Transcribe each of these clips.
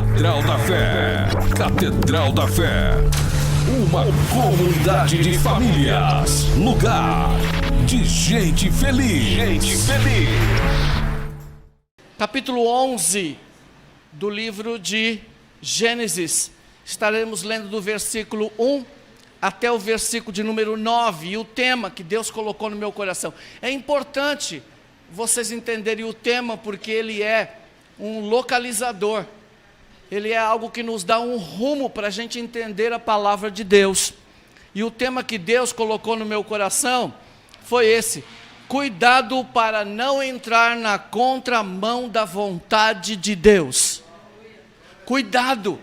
Catedral da Fé, Catedral da Fé, uma comunidade de famílias, lugar de gente feliz. Gente feliz. Capítulo 11 do livro de Gênesis. Estaremos lendo do versículo 1 até o versículo de número 9. E o tema que Deus colocou no meu coração. É importante vocês entenderem o tema, porque ele é um localizador. Ele é algo que nos dá um rumo para a gente entender a palavra de Deus. E o tema que Deus colocou no meu coração foi esse: cuidado para não entrar na contramão da vontade de Deus. Cuidado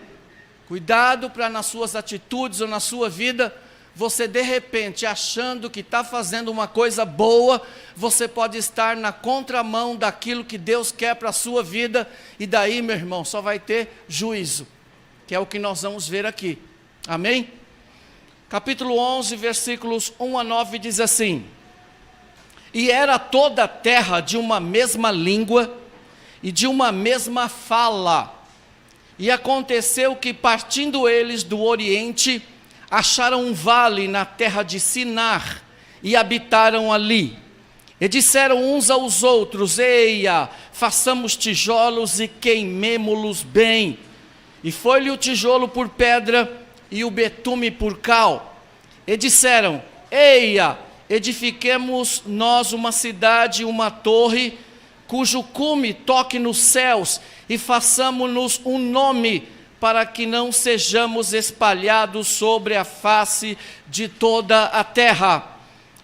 para nas suas atitudes ou na sua vida, você de repente achando que está fazendo uma coisa boa, você pode estar na contramão daquilo que Deus quer para a sua vida, e daí, meu irmão, só vai ter juízo, que é o que nós vamos ver aqui, amém? Capítulo 11, versículos 1 a 9 diz assim: e era toda a terra de uma mesma língua e de uma mesma fala, e aconteceu que partindo eles do Oriente, acharam um vale na terra de Sinar, e habitaram ali. E disseram uns aos outros: eia, façamos tijolos e queimemo-los bem. E foi-lhe o tijolo por pedra e o betume por cal. E disseram: eia, edifiquemos nós uma cidade, uma torre, cujo cume toque nos céus, e façamo-nos um nome, para que não sejamos espalhados sobre a face de toda a terra.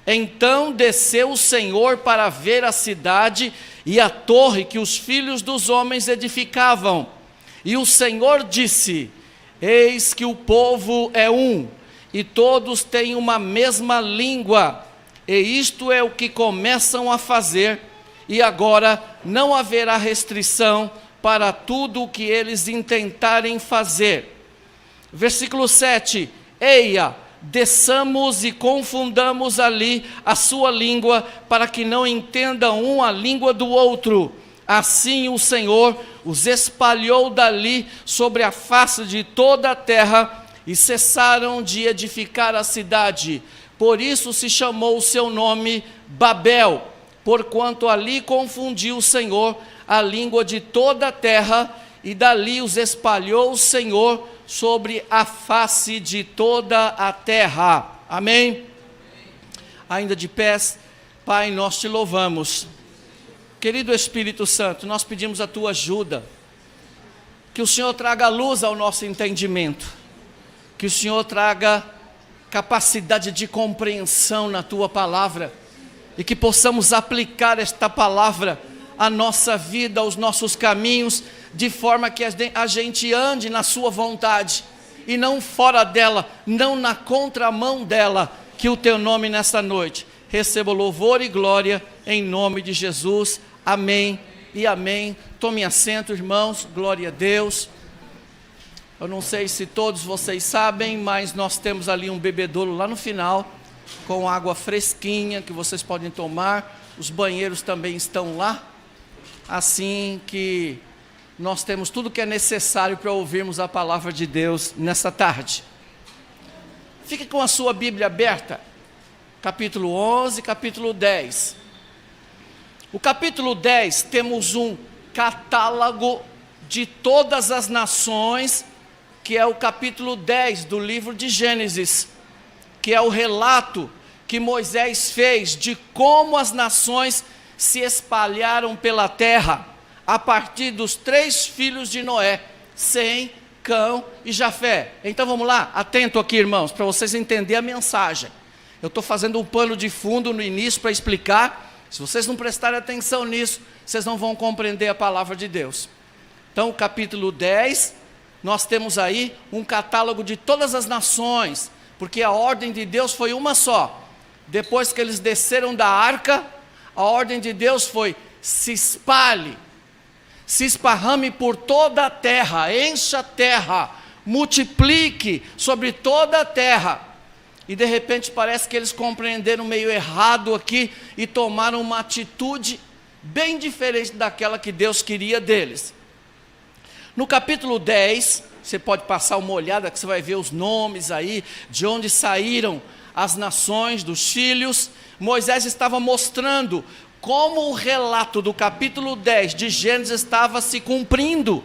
Então desceu o Senhor para ver a cidade e a torre que os filhos dos homens edificavam. E o Senhor disse: eis que o povo é um, e todos têm uma mesma língua, e isto é o que começam a fazer, e agora não haverá restrição para tudo o que eles intentarem fazer. Versículo 7: eia, desçamos e confundamos ali a sua língua, para que não entendam um a língua do outro. Assim o Senhor os espalhou dali sobre a face de toda a terra, e cessaram de edificar a cidade. Por isso se chamou o seu nome Babel, porquanto ali confundiu o Senhor a língua de toda a terra, e dali os espalhou o Senhor sobre a face de toda a terra. Amém? Ainda de pés, Pai, nós te louvamos. Querido Espírito Santo, nós pedimos a tua ajuda, que o Senhor traga luz ao nosso entendimento, que o Senhor traga capacidade de compreensão na tua palavra, e que possamos aplicar esta palavra à nossa vida, aos nossos caminhos, de forma que a gente ande na sua vontade, e não fora dela, não na contramão dela. Que o teu nome nesta noite receba louvor e glória, em nome de Jesus, amém e amém. Tome assento, irmãos, glória a Deus. Eu não sei se todos vocês sabem, mas nós temos ali um bebedouro lá no final, com água fresquinha, que vocês podem tomar. Os banheiros também estão lá, assim que nós temos tudo que é necessário para ouvirmos a palavra de Deus nessa tarde. Fique com a sua Bíblia aberta, capítulo 11, capítulo 10. O capítulo 10 temos um catálogo de todas as nações, que é o capítulo 10 do livro de Gênesis, que é o relato que Moisés fez de como as nações se espalharam pela terra, a partir dos 3 filhos de Noé, Sem, Cão e Jafé. Então vamos lá, atento aqui, irmãos, para vocês entenderem a mensagem. Eu estou fazendo um pano de fundo no início para explicar. Se vocês não prestarem atenção nisso, vocês não vão compreender a palavra de Deus. Então, o capítulo 10, nós temos aí um catálogo de todas as nações, porque a ordem de Deus foi uma só. Depois que eles desceram da arca, a ordem de Deus foi: se espalhe, se esparrame por toda a terra, encha a terra, multiplique sobre toda a terra. E de repente parece que eles compreenderam meio errado aqui e tomaram uma atitude bem diferente daquela que Deus queria deles. No capítulo 10, você pode passar uma olhada que você vai ver os nomes aí, de onde saíram as nações dos filhos. Moisés estava mostrando como o relato do capítulo 10 de Gênesis estava se cumprindo,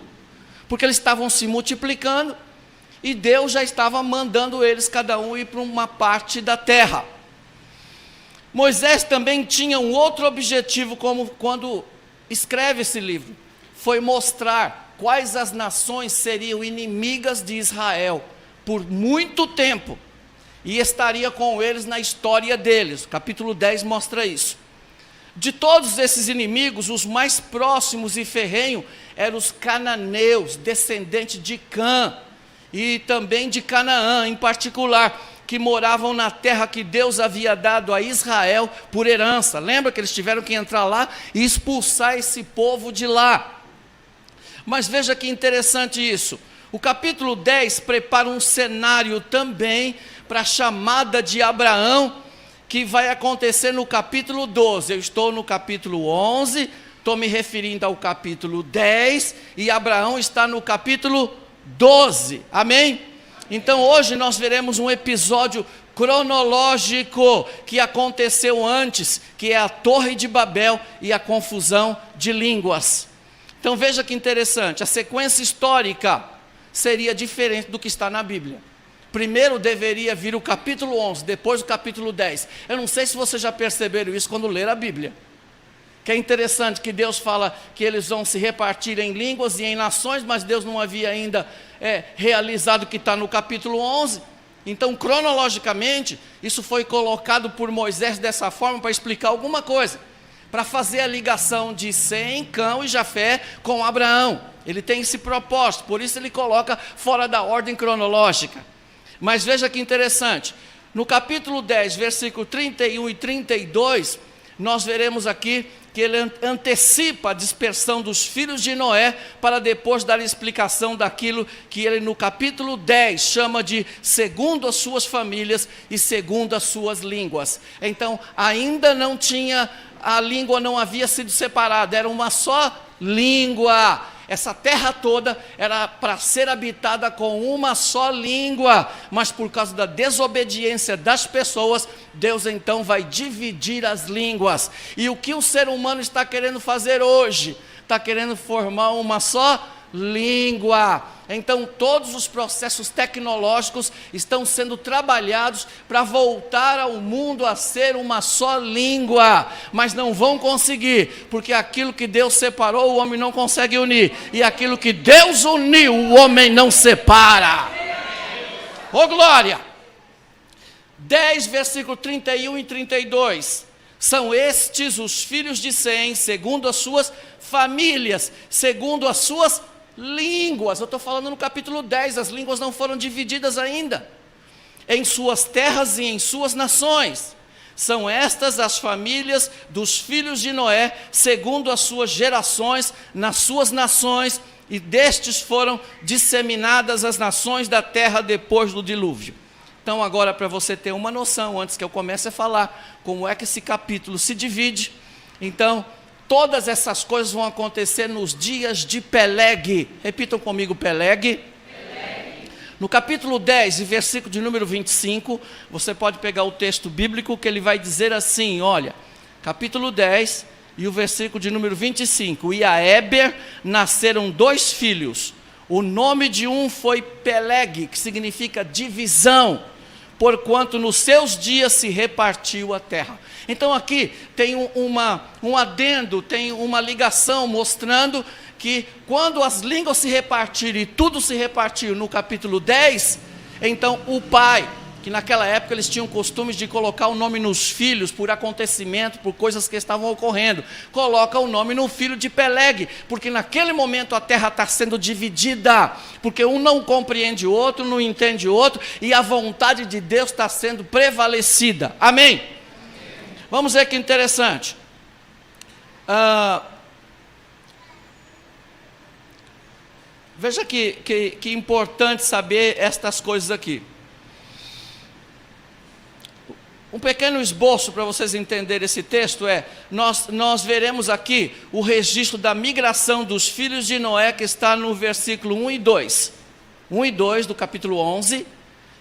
porque eles estavam se multiplicando, e Deus já estava mandando eles, cada um, ir para uma parte da terra. Moisés também tinha um outro objetivo, como quando escreve esse livro, foi mostrar quais as nações seriam inimigas de Israel por muito tempo, e estaria com eles na história deles. O capítulo 10 mostra isso. De todos esses inimigos, os mais próximos e ferrenhos eram os cananeus, descendentes de Cã, e também de Canaã em particular, que moravam na terra que Deus havia dado a Israel por herança. Lembra que eles tiveram que entrar lá e expulsar esse povo de lá. Mas veja que interessante isso. O capítulo 10 prepara um cenário também para a chamada de Abraão, que vai acontecer no capítulo 12. Eu estou no capítulo 11, estou me referindo ao capítulo 10, e Abraão está no capítulo 12, amém? Então hoje nós veremos um episódio cronológico que aconteceu antes, que é a Torre de Babel e a confusão de línguas. Então veja que interessante, a sequência histórica seria diferente do que está na Bíblia. Primeiro deveria vir o capítulo 11, depois o capítulo 10. Eu não sei se vocês já perceberam isso quando leram a Bíblia. Que é interessante que Deus fala que eles vão se repartir em línguas e em nações, mas Deus não havia ainda realizado o que está no capítulo 11. Então, cronologicamente, isso foi colocado por Moisés dessa forma para explicar alguma coisa, para fazer a ligação de Sem, Cão e Jafé com Abraão. Ele tem esse propósito, por isso ele coloca fora da ordem cronológica. Mas veja que interessante, no capítulo 10, versículo 31 e 32, nós veremos aqui que ele antecipa a dispersão dos filhos de Noé, para depois dar explicação daquilo que ele no capítulo 10 chama de segundo as suas famílias e segundo as suas línguas. Então ainda não tinha, a língua não havia sido separada, era uma só língua. Essa terra toda era para ser habitada com uma só língua, mas por causa da desobediência das pessoas, Deus então vai dividir as línguas. E o que o ser humano está querendo fazer hoje? Está querendo formar uma só língua. Então todos os processos tecnológicos estão sendo trabalhados para voltar ao mundo a ser uma só língua, mas não vão conseguir, porque aquilo que Deus separou o homem não consegue unir, e aquilo que Deus uniu o homem não separa. Ô glória! 10 versículo 31 e 32, são estes os filhos de Sem, segundo as suas famílias, segundo as suas línguas. Eu estou falando no capítulo 10, as línguas não foram divididas ainda, em suas terras e em suas nações. São estas as famílias dos filhos de Noé, segundo as suas gerações, nas suas nações, e destes foram disseminadas as nações da terra depois do dilúvio. Então agora, para você ter uma noção, antes que eu comece a falar como é que esse capítulo se divide, então todas essas coisas vão acontecer nos dias de Peleg. Repitam comigo, Peleg. No capítulo 10, versículo de número 25, você pode pegar o texto bíblico que ele vai dizer assim, olha, capítulo 10 e o versículo de número 25. E a Éber nasceram 2 filhos. O nome de um foi Peleg, que significa divisão, porquanto nos seus dias se repartiu a terra. Então aqui tem um adendo, tem uma ligação mostrando que quando as línguas se repartirem e tudo se repartiu no capítulo 10, então o pai, que naquela época eles tinham costumes de colocar o nome nos filhos por acontecimento, por coisas que estavam ocorrendo, coloca o nome no filho de Peleg, porque naquele momento a terra está sendo dividida, porque um não compreende o outro, não entende o outro, e a vontade de Deus está sendo prevalecida. Amém? Vamos ver que interessante. Veja que importante saber estas coisas aqui. Um pequeno esboço para vocês entenderem esse texto nós veremos aqui o registro da migração dos filhos de Noé, que está no versículo 1 e 2. 1 e 2 do capítulo 11,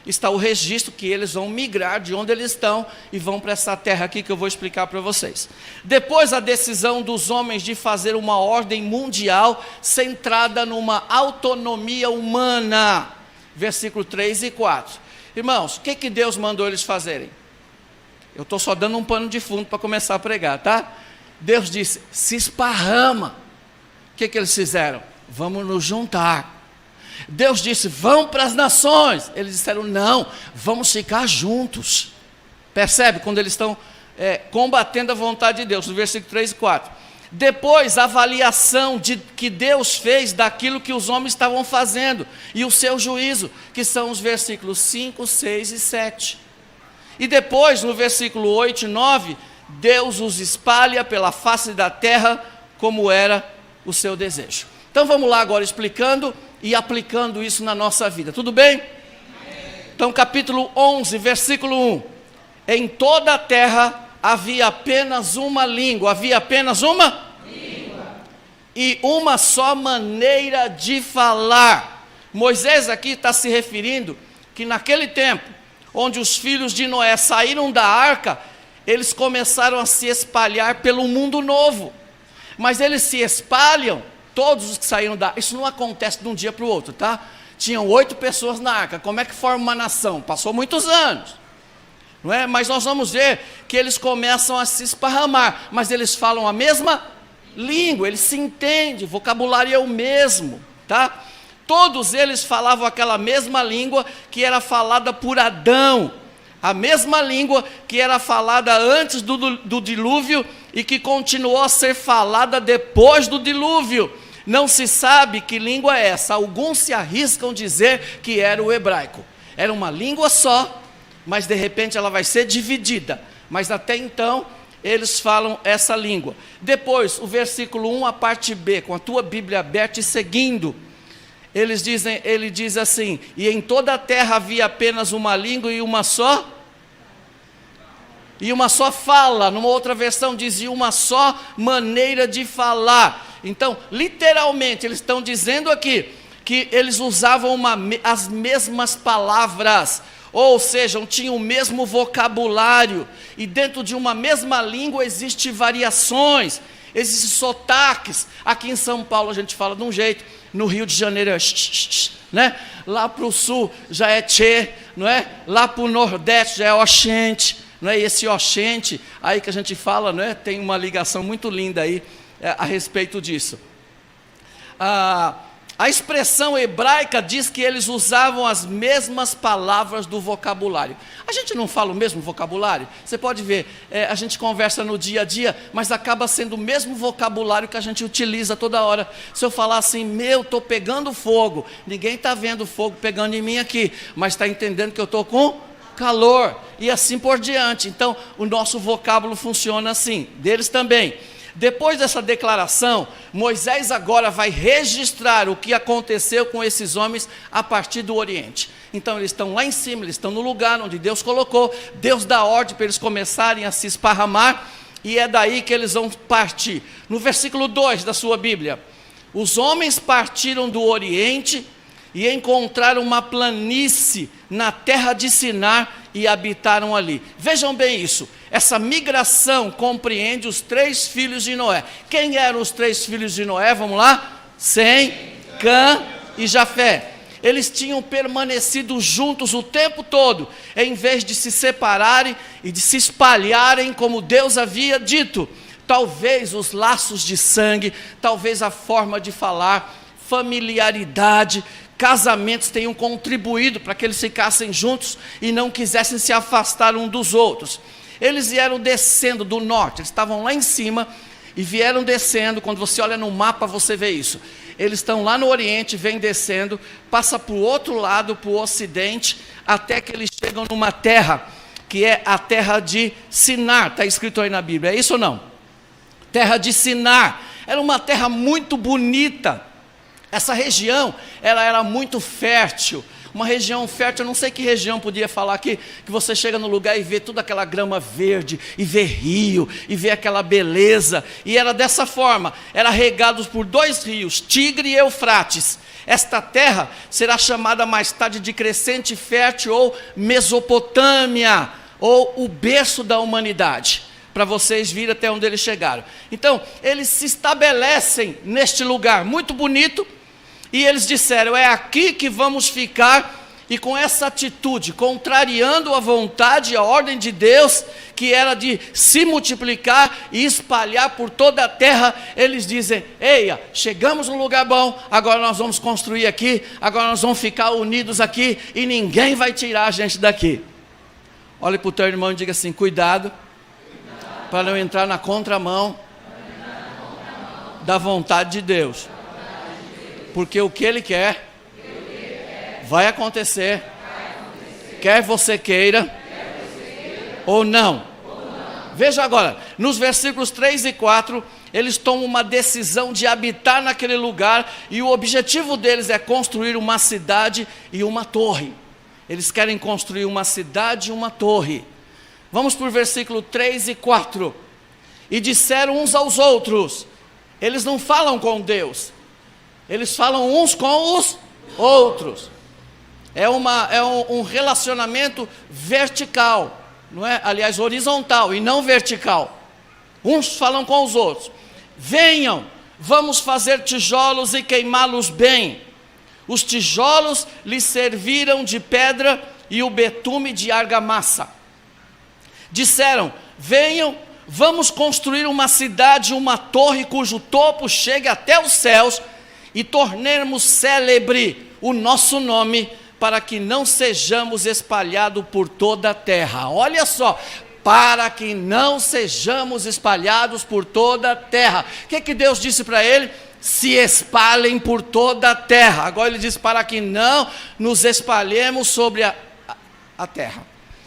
está o registro que eles vão migrar de onde eles estão e vão para essa terra aqui que eu vou explicar para vocês. Depois a decisão dos homens de fazer uma ordem mundial centrada numa autonomia humana. Versículo 3 e 4. Irmãos, o que Deus mandou eles fazerem? Eu estou só dando um pano de fundo para começar a pregar, tá? Deus disse, se esparrama. O que eles fizeram? Vamos nos juntar. Deus disse, vão para as nações. Eles disseram, não, vamos ficar juntos. Percebe? Quando eles estão combatendo a vontade de Deus, no versículo 3 e 4. Depois, a avaliação que Deus fez daquilo que os homens estavam fazendo, e o seu juízo, que são os versículos 5, 6 e 7. E depois, no versículo 8 e 9, Deus os espalha pela face da terra, como era o seu desejo. Então vamos lá agora explicando e aplicando isso na nossa vida, tudo bem? Então capítulo 11, versículo 1. Em toda a terra havia apenas uma língua, e uma só maneira de falar. Moisés aqui está se referindo que naquele tempo, onde os filhos de Noé saíram da arca, eles começaram a se espalhar pelo mundo novo. Mas eles se espalham, todos os que saíram da arca, isso não acontece de um dia para o outro, tá? Tinham 8 pessoas na arca, como é que forma uma nação? Passou muitos anos, não é? Mas nós vamos ver que eles começam a se esparramar, mas eles falam a mesma língua, eles se entendem, o vocabulário é o mesmo, tá? Todos eles falavam aquela mesma língua que era falada por Adão, a mesma língua que era falada antes do dilúvio e que continuou a ser falada depois do dilúvio. Não se sabe que língua é essa, alguns se arriscam dizer que era o hebraico. Era uma língua só, mas de repente ela vai ser dividida, mas até então eles falam essa língua. Depois, o versículo 1, a parte B, com a tua Bíblia aberta e seguindo, ele diz assim, e em toda a terra havia apenas uma língua e uma só fala. Numa outra versão dizia uma só maneira de falar. Então, literalmente, eles estão dizendo aqui que eles usavam as mesmas palavras, ou seja, tinham o mesmo vocabulário, e dentro de uma mesma língua existem variações, existem sotaques. Aqui em São Paulo a gente fala de um jeito, no Rio de Janeiro é né? Lá para o sul já é tchê, não é? Lá para o nordeste já é oxente, não é? E esse oxente aí que a gente fala, não é? Tem uma ligação muito linda aí a respeito disso. A expressão hebraica diz que eles usavam as mesmas palavras do vocabulário. A gente não fala o mesmo vocabulário? Você pode ver, a gente conversa no dia a dia, mas acaba sendo o mesmo vocabulário que a gente utiliza toda hora. Se eu falar assim, estou pegando fogo, ninguém está vendo fogo pegando em mim aqui, mas está entendendo que eu estou com calor, e assim por diante. Então, o nosso vocábulo funciona assim, deles também. Depois dessa declaração, Moisés agora vai registrar o que aconteceu com esses homens a partir do Oriente. Então eles estão lá em cima, eles estão no lugar onde Deus colocou, Deus dá ordem para eles começarem a se esparramar, e é daí que eles vão partir. No versículo 2 da sua Bíblia, os homens partiram do Oriente e encontraram uma planície na terra de Sinar e habitaram ali. Vejam bem isso, essa migração compreende os 3 filhos de Noé. Quem eram os 3 filhos de Noé? Vamos lá? Sem, Cã e Jafé. Eles tinham permanecido juntos o tempo todo, em vez de se separarem e de se espalharem como Deus havia dito. Talvez os laços de sangue, talvez a forma de falar, familiaridade, casamentos tenham contribuído para que eles ficassem juntos e não quisessem se afastar um dos outros. Eles vieram descendo do norte, eles estavam lá em cima e vieram descendo. Quando você olha no mapa você vê isso. Eles estão lá no Oriente, vêm descendo, passa para o outro lado, para o Ocidente, até que eles chegam numa terra, que é a terra de Sinar, está escrito aí na Bíblia, é isso ou não? Terra de Sinar, era uma terra muito bonita. Essa região, ela era muito fértil, uma região fértil. Eu não sei que região podia falar aqui, que você chega no lugar e vê toda aquela grama verde, e vê rio, e vê aquela beleza. E era dessa forma, era regado por 2 rios, Tigre e Eufrates. Esta terra será chamada mais tarde de Crescente Fértil ou Mesopotâmia, ou o berço da humanidade, para vocês virem até onde eles chegaram. Então, eles se estabelecem neste lugar muito bonito, e eles disseram, é aqui que vamos ficar. E com essa atitude, contrariando a vontade e a ordem de Deus, que era de se multiplicar e espalhar por toda a terra, eles dizem, eia, chegamos num lugar bom, agora nós vamos construir aqui, agora nós vamos ficar unidos aqui, e ninguém vai tirar a gente daqui. Olhe para o teu irmão e diga assim, cuidado, para não entrar na contramão da vontade de Deus, porque o que Ele quer vai acontecer, quer você queira ou não. Veja agora, nos versículos 3 e 4, eles tomam uma decisão de habitar naquele lugar, e o objetivo deles é construir uma cidade e uma torre. Eles querem construir uma cidade e uma torre. Vamos para o versículo 3 e 4. E disseram uns aos outros, eles não falam com Deus, eles falam uns com os outros. É um relacionamento vertical, não é? Aliás, horizontal e não vertical. Uns falam com os outros. Venham, vamos fazer tijolos e queimá-los bem. Os tijolos lhes serviram de pedra e o betume de argamassa. Disseram, venham, vamos construir uma cidade, uma torre cujo topo chegue até os céus, e tornemos célebre o nosso nome, para que não sejamos espalhados por toda a terra. Olha só, para que não sejamos espalhados por toda a terra. O que Deus disse para ele? Se espalhem por toda a terra. Agora ele diz, para que não nos espalhemos sobre a terra.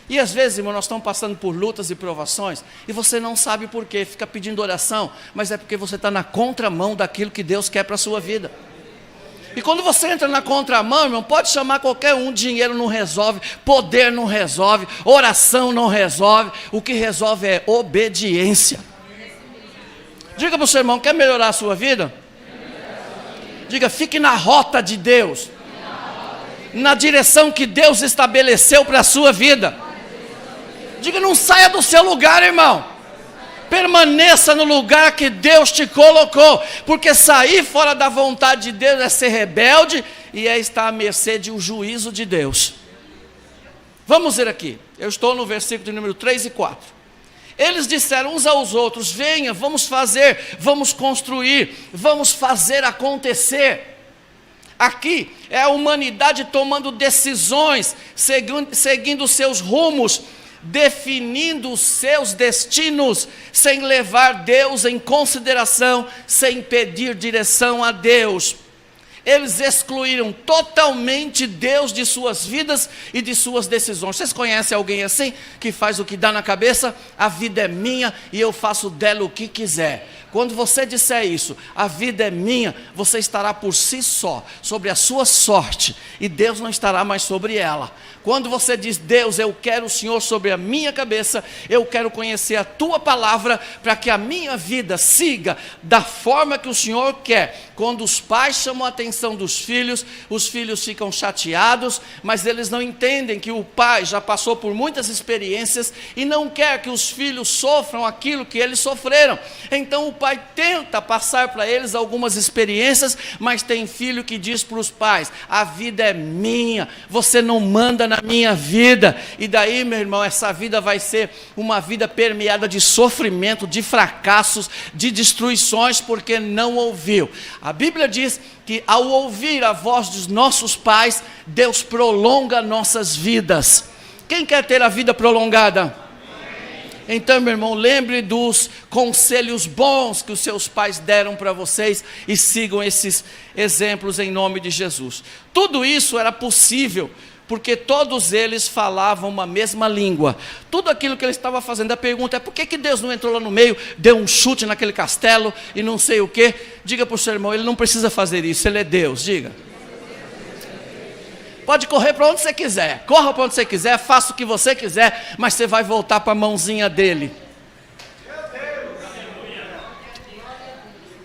E às vezes, irmão, nós estamos passando por lutas e provações, e você não sabe por quê, fica pedindo oração, mas é porque você está na contramão daquilo que Deus quer para a sua vida. E quando você entra na contramão, irmão, pode chamar qualquer um, dinheiro não resolve, poder não resolve, oração não resolve, o que resolve é obediência. Diga para o seu irmão, quer melhorar a sua vida? Diga, fique na rota de Deus, na direção que Deus estabeleceu para a sua vida. Diga, não saia do seu lugar, irmão. Permaneça no lugar que Deus te colocou, porque sair fora da vontade de Deus é ser rebelde e é estar à mercê do juízo de Deus. Vamos ver aqui, eu estou no versículo de número 3 e 4. Eles disseram uns aos outros, venha, vamos fazer, vamos construir, vamos fazer acontecer. Aqui é a humanidade tomando decisões, seguindo seus rumos, definindo os seus destinos, sem levar Deus em consideração, sem pedir direção a Deus. Eles excluíram totalmente Deus de suas vidas e de suas decisões. Vocês conhecem alguém assim, que faz o que dá na cabeça? A vida é minha e eu faço dela o que quiser. Quando você disser isso, a vida é minha, você estará por si só, sobre a sua sorte, e Deus não estará mais sobre ela. Quando você diz, Deus, eu quero o Senhor sobre a minha cabeça, eu quero conhecer a Tua palavra, para que a minha vida siga da forma que o Senhor quer. Quando os pais chamam a atenção dos filhos, os filhos ficam chateados, mas eles não entendem que o pai já passou por muitas experiências, e não quer que os filhos sofram aquilo que eles sofreram. Então o pai tenta passar para eles algumas experiências, mas tem filho que diz para os pais, a vida é minha, você não manda na minha vida. E daí, meu irmão, essa vida vai ser uma vida permeada de sofrimento, de fracassos, de destruições, porque não ouviu. A Bíblia diz que ao ouvir a voz dos nossos pais, Deus prolonga nossas vidas. Quem quer ter a vida prolongada? Então, meu irmão, lembre dos conselhos bons que os seus pais deram para vocês e sigam esses exemplos em nome de Jesus. Tudo isso era possível porque todos eles falavam uma mesma língua. Tudo aquilo que ele estava fazendo, a pergunta é, por que Deus não entrou lá no meio, deu um chute naquele castelo e não sei o quê? Diga para o seu irmão, ele não precisa fazer isso, ele é Deus, diga. pode correr para onde você quiser, corra para onde você quiser, faça o que você quiser, mas você vai voltar para a mãozinha dele.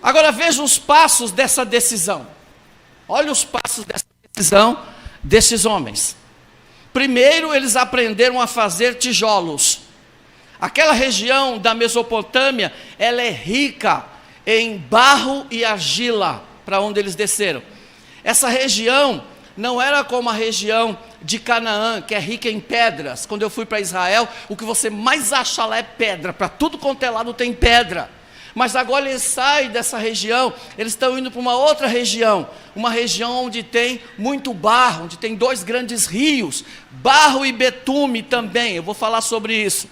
Agora veja os passos dessa decisão. Olha os passos dessa decisão desses homens. Primeiro, eles aprenderam a fazer tijolos. Aquela região da Mesopotâmia, ela é rica em barro e argila, para onde eles desceram. Essa região não era como a região de Canaã, que é rica em pedras. Quando eu fui para Israel, o que você mais acha lá é pedra, para tudo quanto é lado tem pedra. Mas agora eles saem dessa região, eles estão indo para uma outra região, uma região onde tem muito barro, onde tem 2 grandes rios, barro e betume também, eu vou falar sobre isso.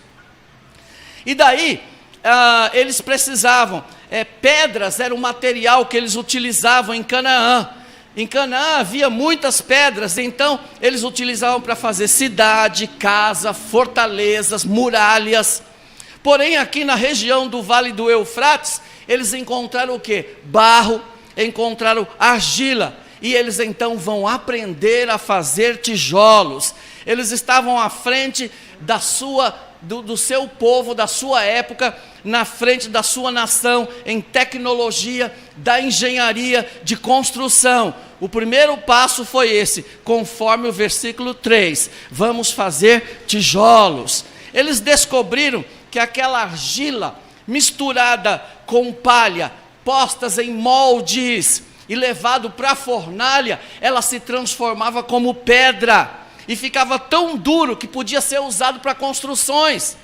E daí, eles precisavam, pedras era o material que eles utilizavam em Canaã. Em Canaã havia muitas pedras, então eles utilizavam para fazer cidade, casa, fortalezas, muralhas. Porém aqui na região do Vale do Eufrates, eles encontraram o quê? Barro, encontraram argila. E eles então vão aprender a fazer tijolos. Eles estavam à frente do seu povo, da sua época, na frente da sua nação, em tecnologia da engenharia de construção. O primeiro passo foi esse, conforme o versículo 3, vamos fazer tijolos. Eles descobriram que aquela argila misturada com palha, postas em moldes e levado para a fornalha, ela se transformava como pedra. E ficava tão duro que podia ser usado para construções.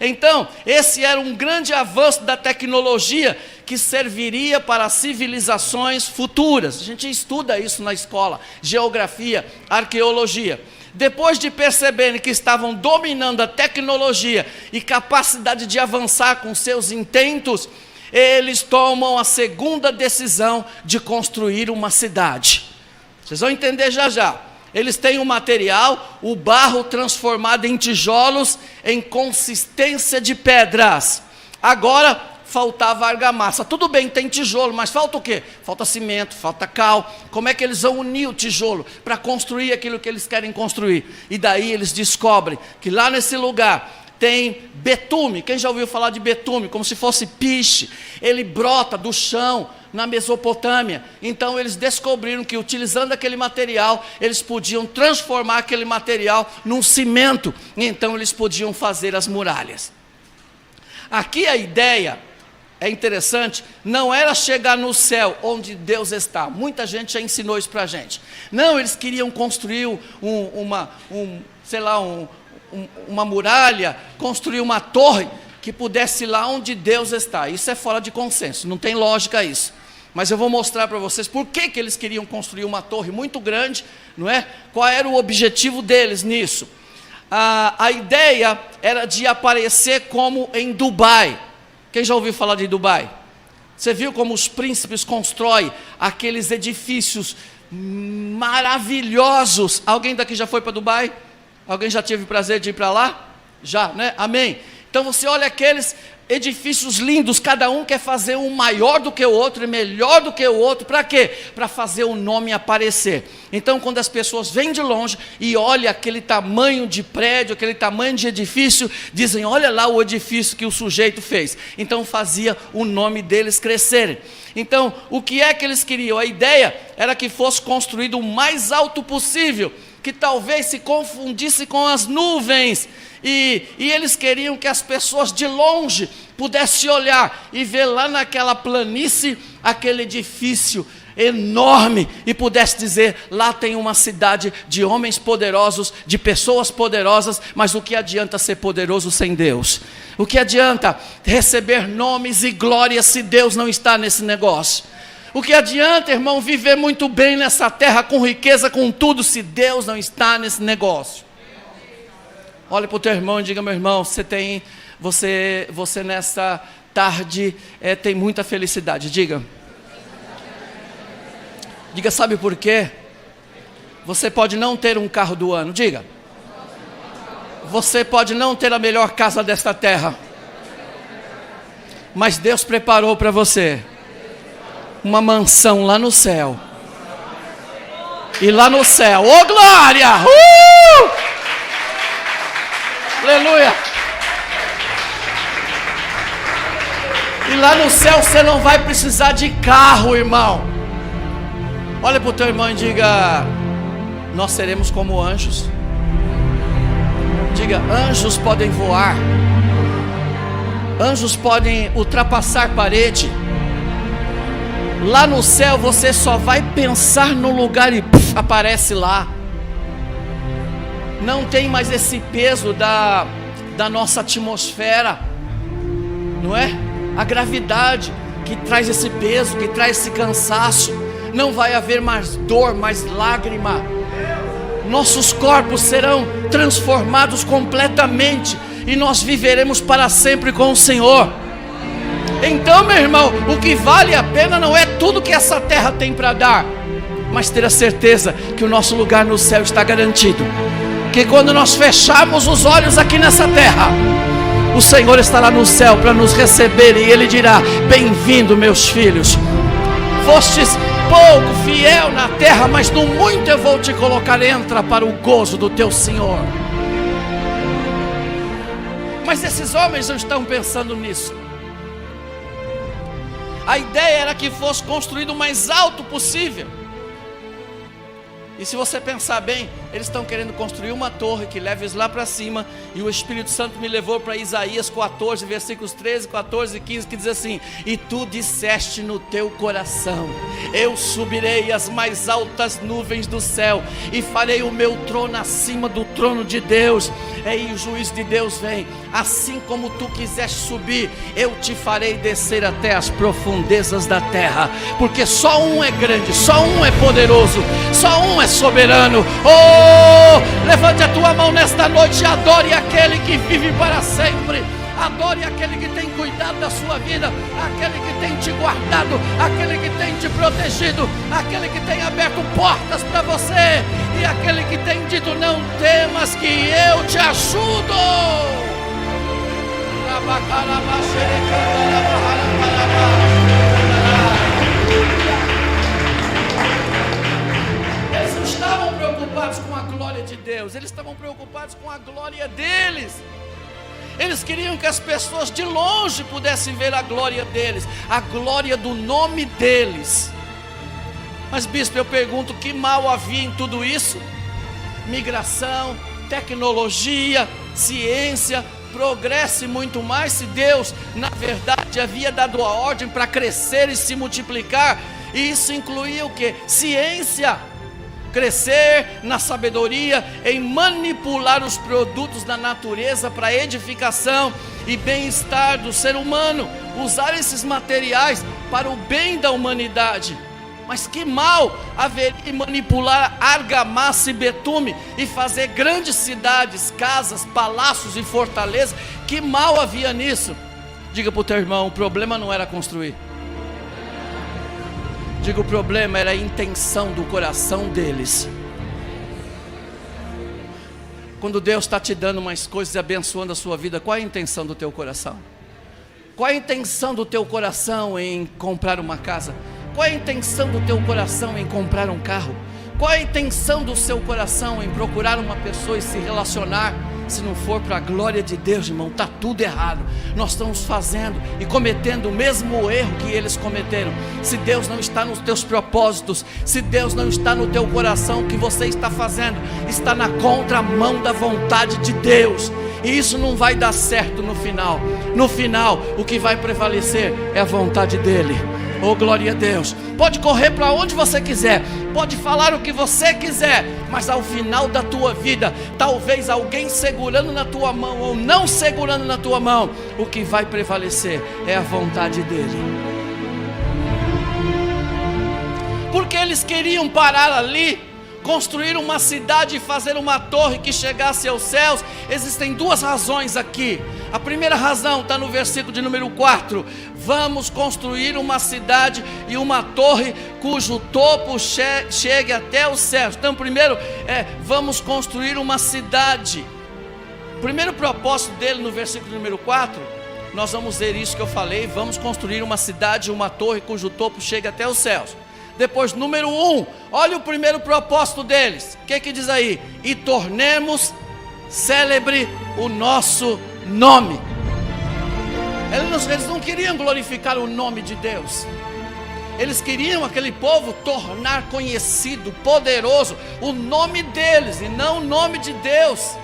Então, esse era um grande avanço da tecnologia que serviria para civilizações futuras. A gente estuda isso na escola, geografia, arqueologia. Depois de perceberem que estavam dominando a tecnologia e capacidade de avançar com seus intentos, eles tomam a segunda decisão de construir uma cidade. Vocês vão entender já já. Eles têm o material, o barro transformado em tijolos, em consistência de pedras. Agora, faltava argamassa. Tudo bem, tem tijolo, mas falta o quê? Falta cimento, falta cal. Como é que eles vão unir o tijolo para construir aquilo que eles querem construir? E daí eles descobrem que lá nesse lugar tem betume. Quem já ouviu falar de betume? Como se fosse piche. Ele brota do chão na Mesopotâmia. Então eles descobriram que utilizando aquele material, eles podiam transformar aquele material num cimento. Então eles podiam fazer as muralhas. Aqui a ideia é interessante, não era chegar no céu onde Deus está. Muita gente já ensinou isso para a gente. Não, eles queriam construir uma muralha, construir uma torre que pudesse ir lá onde Deus está. Isso é fora de consenso, não tem lógica isso. Mas eu vou mostrar para vocês por que eles queriam construir uma torre muito grande, não é? Qual era o objetivo deles nisso? A ideia era de aparecer como em Dubai. Quem já ouviu falar de Dubai? Você viu como os príncipes constroem aqueles edifícios maravilhosos? Alguém daqui já foi para Dubai? Alguém já teve o prazer de ir para lá? Já, né? Amém. Então você olha aqueles edifícios lindos, cada um quer fazer um maior do que o outro e melhor do que o outro, para quê? Para fazer o nome aparecer. Então quando as pessoas vêm de longe e olham aquele tamanho de prédio, aquele tamanho de edifício, dizem, olha lá o edifício que o sujeito fez. Então fazia o nome deles crescerem. Então o que é que eles queriam? A ideia era que fosse construído o mais alto possível, que talvez se confundisse com as nuvens, e eles queriam que as pessoas de longe pudessem olhar e ver lá naquela planície, aquele edifício enorme, e pudesse dizer, lá tem uma cidade de homens poderosos, de pessoas poderosas, mas o que adianta ser poderoso sem Deus? O que adianta receber nomes e glórias se Deus não está nesse negócio? O que adianta, irmão, viver muito bem nessa terra, com riqueza, com tudo, se Deus não está nesse negócio? Olha para o teu irmão e diga, meu irmão, você nessa tarde tem muita felicidade. Diga, sabe por quê? Você pode não ter um carro do ano, diga. Você pode não ter a melhor casa desta terra, mas Deus preparou para você uma mansão lá no céu. E lá no céu, glória! Aleluia! E lá no céu você não vai precisar de carro, irmão. Olha para o teu irmão e diga: nós seremos como anjos. Diga: anjos podem voar. Anjos podem ultrapassar parede. Lá no céu você só vai pensar no lugar e aparece lá. Não tem mais esse peso da nossa atmosfera, não é? A gravidade que traz esse peso, que traz esse cansaço. Não vai haver mais dor, mais lágrima. Nossos corpos serão transformados completamente e nós viveremos para sempre com o Senhor. Então, meu irmão, o que vale a pena não é tudo que essa terra tem para dar, mas ter a certeza que o nosso lugar no céu está garantido. Que quando nós fecharmos os olhos aqui nessa terra, o Senhor estará no céu para nos receber e Ele dirá: bem-vindo, meus filhos. Fostes pouco fiel na terra, mas no muito eu vou te colocar. Entra para o gozo do teu Senhor. Mas esses homens não estão pensando nisso. A ideia era que fosse construído o mais alto possível. E se você pensar bem, eles estão querendo construir uma torre que leve eles lá para cima. E o Espírito Santo me levou para Isaías 14, versículos 13, 14 e 15, que diz assim: e tu disseste no teu coração: eu subirei às mais altas nuvens do céu, e farei o meu trono acima do trono de Deus. E o juízo de Deus vem: assim como tu quiseste subir, eu te farei descer até as profundezas da terra. Porque só um é grande, só um é poderoso, só um é soberano. Levante a tua mão nesta noite e adore aquele que vive para sempre. Adore aquele que tem cuidado da sua vida, aquele que tem te guardado, aquele que tem te protegido, aquele que tem aberto portas para você, e aquele que tem dito: não temas que eu te ajudo. Eles não estavam preocupados com a glória de Deus, eles estavam preocupados com a glória deles. Eles queriam que as pessoas de longe pudessem ver a glória deles, a glória do nome deles. Mas, bispo, eu pergunto: que mal havia em tudo isso? Migração, tecnologia, ciência, progresso e muito mais. Se Deus, na verdade, havia dado a ordem para crescer e se multiplicar, e isso incluía o quê? Ciência. Crescer na sabedoria, em manipular os produtos da natureza para edificação e bem-estar do ser humano, usar esses materiais para o bem da humanidade. Mas que mal haveria em manipular argamassa e betume e fazer grandes cidades, casas, palácios e fortalezas? Que mal havia nisso? Diga para o teu irmão: o problema não era construir. Digo, o problema era a intenção do coração deles. Quando Deus está te dando mais coisas e abençoando a sua vida, qual é a intenção do teu coração? Qual é a intenção do teu coração em comprar uma casa? Qual é a intenção do teu coração em comprar um carro? Qual é a intenção do seu coração em procurar uma pessoa e se relacionar? Se não for para a glória de Deus, irmão, está tudo errado. Nós estamos fazendo e cometendo o mesmo erro que eles cometeram. Se Deus não está nos teus propósitos, se Deus não está no teu coração, o que você está fazendo está na contramão da vontade de Deus. E isso não vai dar certo no final. No final, o que vai prevalecer é a vontade dEle. Oh, glória a Deus. Pode correr para onde você quiser, pode falar o que você quiser, mas ao final da tua vida, talvez alguém segurando na tua mão ou não segurando na tua mão, o que vai prevalecer é a vontade dEle. Porque eles queriam parar ali, construir uma cidade e fazer uma torre que chegasse aos céus. Existem duas razões aqui. A primeira razão está no versículo de número 4. Vamos construir uma cidade e uma torre cujo topo chegue até os céus. Então, primeiro, vamos construir uma cidade. O primeiro propósito dele no versículo número 4, nós vamos ver isso que eu falei. Vamos construir uma cidade e uma torre cujo topo chegue até os céus. Depois, número 1, olha o primeiro propósito deles. O que diz aí? E tornemos célebre o nosso nome. Eles não queriam glorificar o nome de Deus. Eles queriam aquele povo tornar conhecido, poderoso, o nome deles e não o nome de Deus.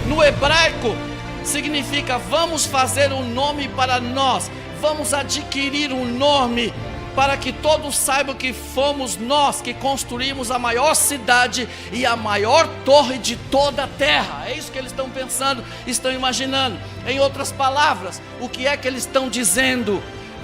No hebraico significa vamos fazer um nome para nós, vamos adquirir um nome para que todos saibam que fomos nós que construímos a maior cidade e a maior torre de toda a terra. É isso que eles estão pensando, estão imaginando. Em outras palavras, o que é que eles estão dizendo?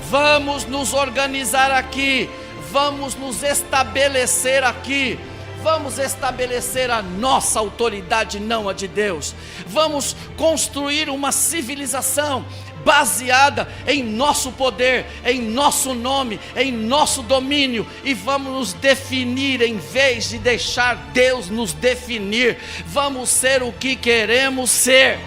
Vamos nos organizar aqui, vamos nos estabelecer aqui, vamos estabelecer a nossa autoridade, não a de Deus. Vamos construir uma civilização baseada em nosso poder, em nosso nome, em nosso domínio, e vamos nos definir em vez de deixar Deus nos definir. Vamos ser o que queremos ser.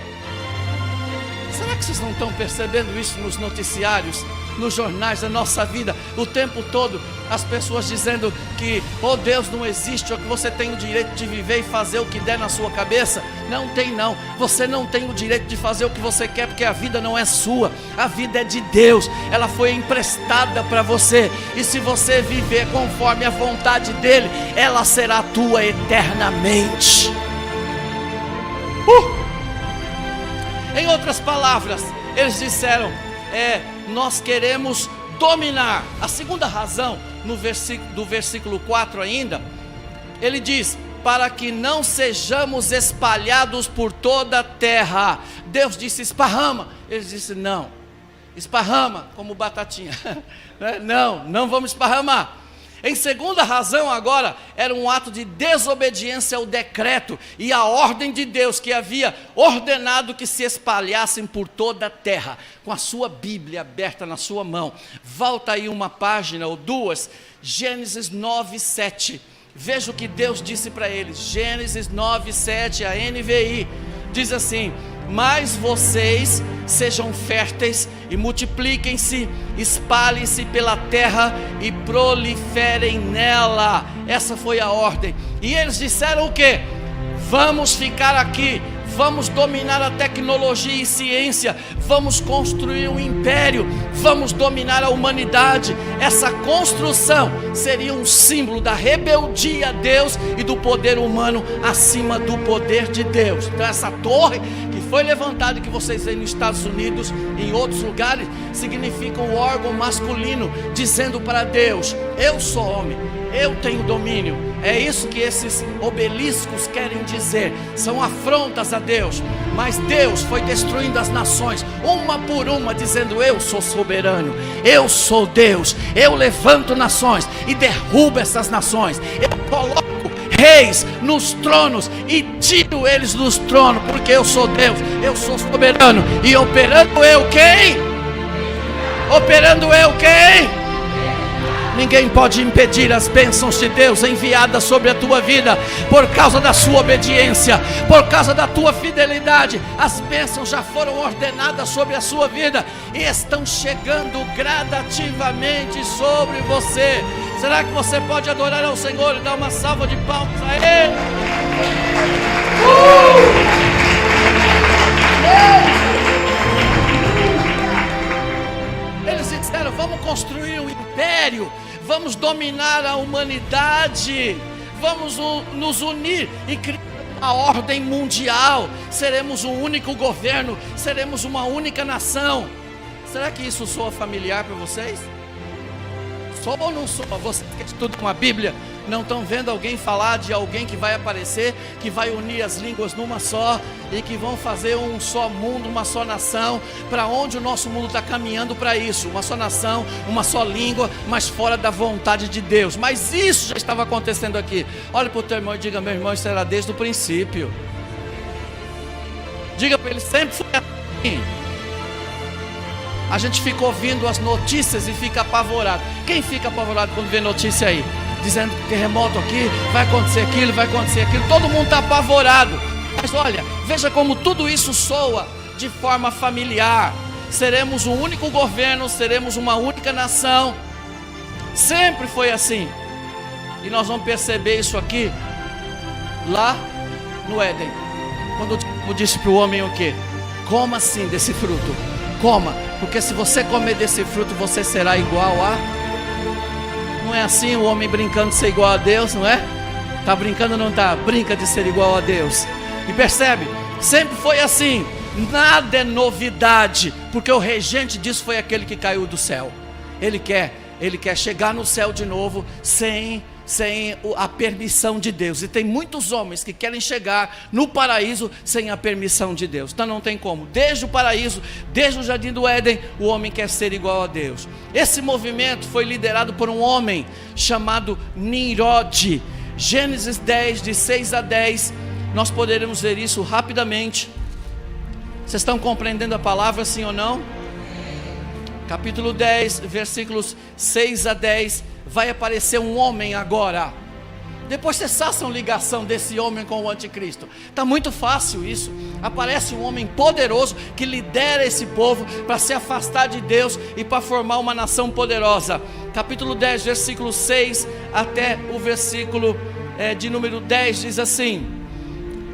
Será que vocês não estão percebendo isso nos noticiários, nos jornais da nossa vida, o tempo todo, as pessoas dizendo que, oh, Deus não existe, ou que você tem o direito de viver e fazer o que der na sua cabeça? Não tem não, você não tem o direito de fazer o que você quer, porque a vida não é sua, a vida é de Deus, ela foi emprestada para você, e se você viver conforme a vontade dEle, ela será tua eternamente. Em outras palavras, eles disseram, nós queremos dominar. A segunda razão, do versículo 4 ainda, ele diz, para que não sejamos espalhados por toda a terra. Deus disse esparrama, eles disseram não, esparrama como batatinha. Não vamos esparramar. Em segunda razão agora, era um ato de desobediência ao decreto e à ordem de Deus, que havia ordenado que se espalhassem por toda a terra. Com a sua Bíblia aberta na sua mão, volta aí uma página ou duas, Gênesis 9:7. Veja o que Deus disse para eles, Gênesis 9:7, a NVI, diz assim: mas vocês sejam férteis e multipliquem-se, espalhem-se pela terra e proliferem nela. Essa foi a ordem. E eles disseram o quê? Vamos ficar aqui, vamos dominar a tecnologia e ciência, vamos construir um império, vamos dominar a humanidade. Essa construção seria um símbolo da rebeldia a Deus e do poder humano acima do poder de Deus. Então essa torre que foi levantada, que vocês veem nos Estados Unidos e em outros lugares, significa um órgão masculino dizendo para Deus: eu sou homem, eu tenho domínio. É isso que esses obeliscos querem dizer, são afrontas a Deus. Mas Deus foi destruindo as nações, uma por uma, dizendo: eu sou soberano, eu sou Deus, eu levanto nações e derrubo essas nações, eu coloco reis nos tronos e tiro eles dos tronos, porque eu sou Deus, eu sou soberano. E operando eu quem? Operando eu quem? Ninguém pode impedir as bênçãos de Deus enviadas sobre a tua vida, por causa da sua obediência, por causa da tua fidelidade. As bênçãos já foram ordenadas sobre a sua vida e estão chegando gradativamente sobre você. Será que você pode adorar ao Senhor e dar uma salva de palmas a Ele? Eles disseram: vamos construir um império, vamos dominar a humanidade, vamos nos unir e criar uma ordem mundial. Seremos um único governo, seremos uma única nação. Será que isso soa familiar para vocês? Soa ou não soa? Vocês que estudam com a Bíblia não estão vendo alguém falar de alguém que vai aparecer, que vai unir as línguas numa só e que vão fazer um só mundo, uma só nação? Para onde o nosso mundo está caminhando? Para isso, uma só nação, uma só língua, mas fora da vontade de Deus. Mas isso já estava acontecendo aqui. Olha para o teu irmão e diga: meu irmão, isso era desde o princípio. Diga para ele: sempre foi assim. A gente fica ouvindo as notícias e fica apavorado. Quem fica apavorado quando vê notícia aí? Dizendo que terremoto aqui, vai acontecer aquilo, vai acontecer aquilo. Todo mundo está apavorado. Mas olha, veja como tudo isso soa de forma familiar. Seremos um único governo, seremos uma única nação. Sempre foi assim. E nós vamos perceber isso aqui lá no Éden, quando o diabo disse para o homem o quê? Coma sim desse fruto, coma, porque se você comer desse fruto, você será igual a... Não é assim o homem brincando de ser igual a Deus, não é? Está brincando ou não está? Brinca de ser igual a Deus. E percebe? Sempre foi assim. Nada é novidade, porque o regente disso foi aquele que caiu do céu. Ele quer chegar no céu de novo sem a permissão de Deus. E tem muitos homens que querem chegar no paraíso sem a permissão de Deus. Então não tem como. Desde o paraíso, desde o jardim do Éden, o homem quer ser igual a Deus. Esse movimento foi liderado por um homem chamado Nimrod. Gênesis 10, de 6 a 10, nós poderemos ver isso rapidamente. Vocês estão compreendendo a palavra, sim ou não? Capítulo 10, versículos 6 a 10, vai aparecer um homem agora. Depois vocês façam ligação desse homem com o anticristo. Está muito fácil isso. Aparece um homem poderoso que lidera esse povo para se afastar de Deus e para formar uma nação poderosa. Capítulo 10, versículo 6 até o versículo de número 10 diz assim: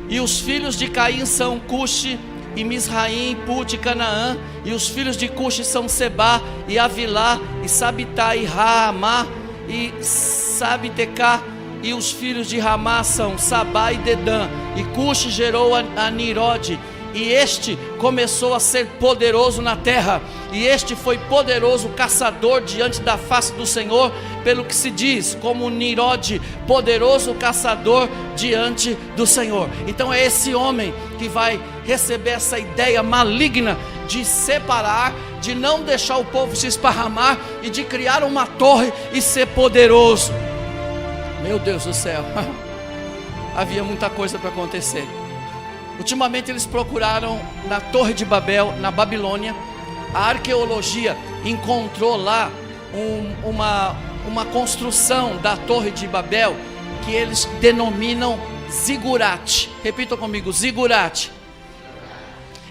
E os filhos de Caim são Cuxi e Misraim, Put e Canaã. E os filhos de Cuxi são Sebá e Avilá e Sabitá e Raamá e Sabitecá. E os filhos de Ramá são Sabá e Dedã. E Cuxi gerou a Nimrod. E este começou a ser poderoso na terra. E este foi poderoso caçador diante da face do Senhor, pelo que se diz, como Nimrod, poderoso caçador diante do Senhor. Então é esse homem que vai receber essa ideia maligna de separar, de não deixar o povo se esparramar e de criar uma torre e ser poderoso. Meu Deus do céu, havia muita coisa para acontecer. Ultimamente eles procuraram na Torre de Babel, na Babilônia. A arqueologia encontrou lá uma construção da Torre de Babel que eles denominam zigurate. Repitam comigo, zigurate.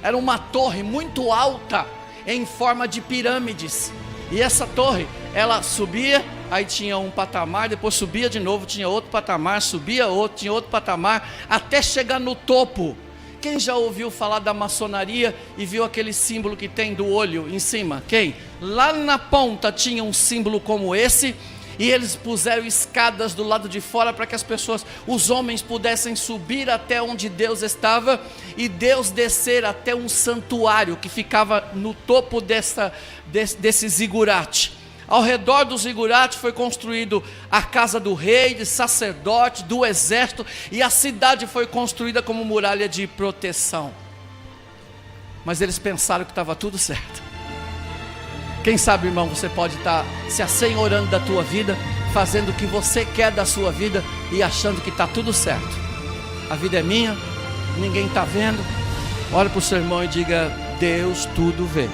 Era uma torre muito alta, em forma de pirâmides. E essa torre, ela subia, aí tinha um patamar, depois subia de novo, tinha outro patamar, subia outro, tinha outro patamar, até chegar no topo. Quem já ouviu falar da maçonaria e viu aquele símbolo que tem do olho em cima? Quem? Lá na ponta tinha um símbolo como esse, e eles puseram escadas do lado de fora para que as pessoas, os homens, pudessem subir até onde Deus estava e Deus descer até um santuário que ficava no topo desse zigurate. Ao redor do zigurate foi construído a casa do rei, de sacerdote, do exército, e a cidade foi construída como muralha de proteção. Mas eles pensaram que estava tudo certo. Quem sabe, irmão, você pode estar se assenhorando da tua vida, fazendo o que você quer da sua vida e achando que está tudo certo. A vida é minha, ninguém está vendo. Olha para o seu irmão e diga: Deus tudo vê.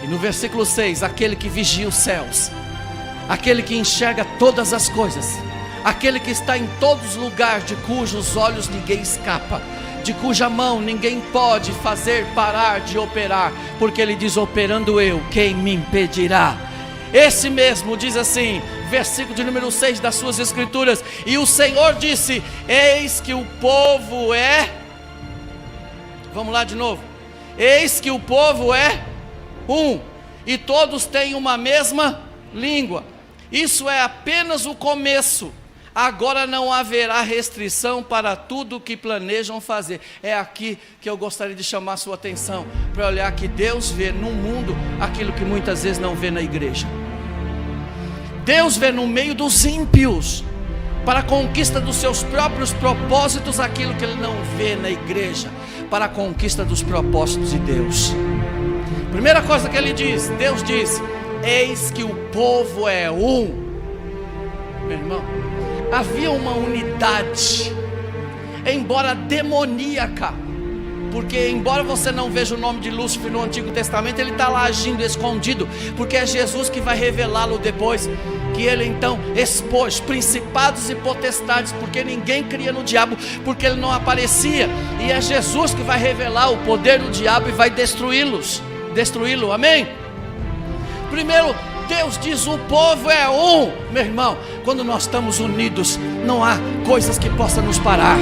E no versículo 6, aquele que vigia os céus, aquele que enxerga todas as coisas, aquele que está em todos os lugares, de cujos olhos ninguém escapa, de cuja mão ninguém pode fazer parar de operar, porque ele diz: operando eu, quem me impedirá? Esse mesmo diz assim, versículo de número 6 das suas escrituras: e o Senhor disse: eis que o povo é... Vamos lá de novo. Eis que o povo é um, e todos têm uma mesma língua. Isso é apenas o começo. Agora não haverá restrição para tudo o que planejam fazer. É aqui que eu gostaria de chamar a sua atenção, para olhar que Deus vê no mundo aquilo que muitas vezes não vê na igreja. Deus vê no meio dos ímpios, para a conquista dos seus próprios propósitos, aquilo que Ele não vê na igreja, para a conquista dos propósitos de Deus. Primeira coisa que Ele diz, Deus diz: eis que o povo é um. Meu irmão, havia uma unidade, embora demoníaca, porque embora você não veja o nome de Lúcifer no Antigo Testamento, ele está lá agindo escondido, porque é Jesus que vai revelá-lo depois, que ele então expôs principados e potestades, porque ninguém cria no diabo, porque ele não aparecia, e é Jesus que vai revelar o poder do diabo e vai destruí-lo, amém? Primeiro, Deus diz: o povo é um. Meu irmão, quando nós estamos unidos, não há coisas que possam nos parar,